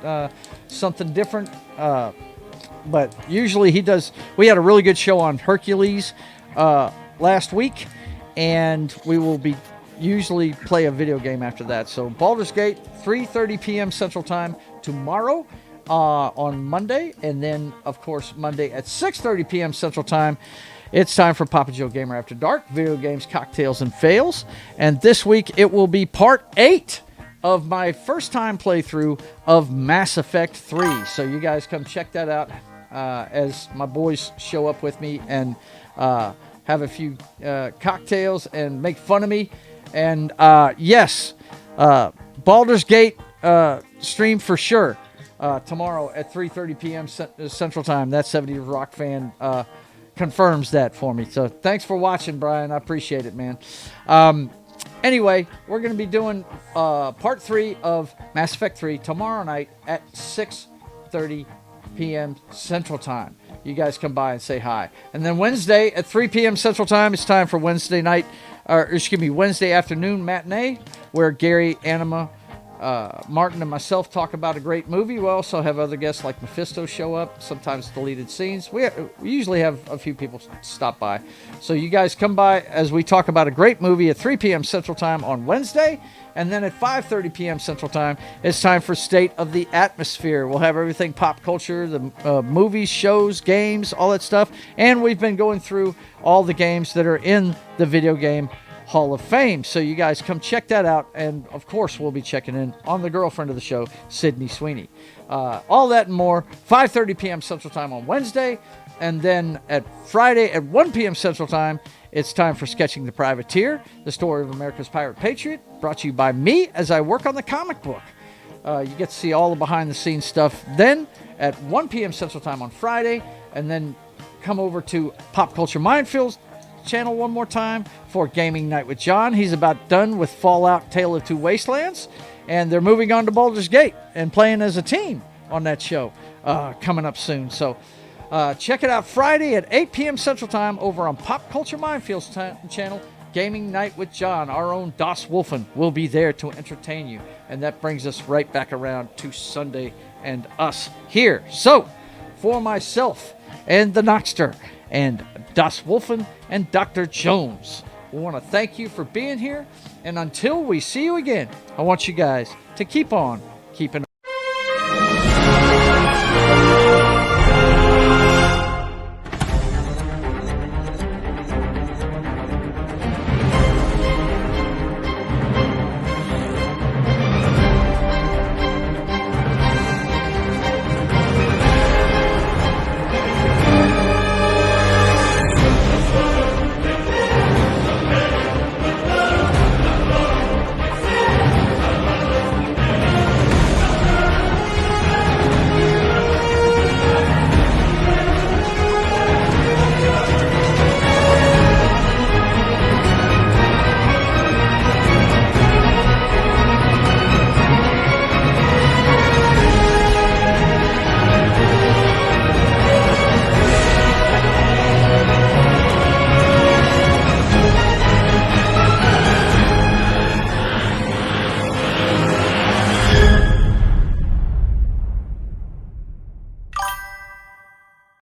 something different. But usually he does. We had a really good show on Hercules last week, and we will be usually play a video game after that. So Baldur's Gate, 3:30 p.m. Central Time tomorrow on Monday, and then of course Monday at 6:30 p.m. Central Time. It's time for Papa Joe Gamer After Dark, video games, cocktails, and fails. And this week it will be part 8 of my first time playthrough of Mass Effect 3. So you guys come check that out as my boys show up with me and have a few cocktails and make fun of me. And yes, Baldur's Gate stream for sure tomorrow at 3:30 p.m. Central Time. That 70s Rock fan confirms that for me. So thanks for watching, Brian. I appreciate it, man. Anyway, we're going to be doing part 3 of Mass Effect 3 tomorrow night at 6:30 p.m. Central Time. You guys come by and say hi. And then Wednesday at 3 p.m. Central Time, it's time for Wednesday afternoon matinee, where Gary, Anima, Martin, and myself talk about a great movie. We also have other guests like Mephisto show up, sometimes deleted scenes. We usually have a few people stop by. So you guys come by as we talk about a great movie at 3 p.m. Central Time on Wednesday. And then at 5:30 p.m. Central Time, it's time for State of the Atmosphere. We'll have everything pop culture, the movies, shows, games, all that stuff. And we've been going through all the games that are in the video game Hall of Fame. So you guys come check that out. And of course, we'll be checking in on the girlfriend of the show, Sydney Sweeney. All that and more, 5:30 p.m. Central Time on Wednesday. And then at Friday at 1 p.m. Central Time, It's time for Sketching the Privateer, the story of America's Pirate Patriot, brought to you by me as I work on the comic book. You get to see all the behind-the-scenes stuff then at 1 p.m. Central Time on Friday, and then come over to Pop Culture Minefields channel one more time for Gaming Night with John. He's about done with Fallout Tale of Two Wastelands, and they're moving on to Baldur's Gate and playing as a team on that show coming up soon. So check it out Friday at 8 p.m. Central Time over on Pop Culture Minefields channel, Gaming Night with John. Our own Das Wolfen will be there to entertain you. And that brings us right back around to Sunday and us here. So, for myself and the Knockster and Das Wolfen and Dr. Jones, we want to thank you for being here. And until we see you again, I want you guys to keep on keeping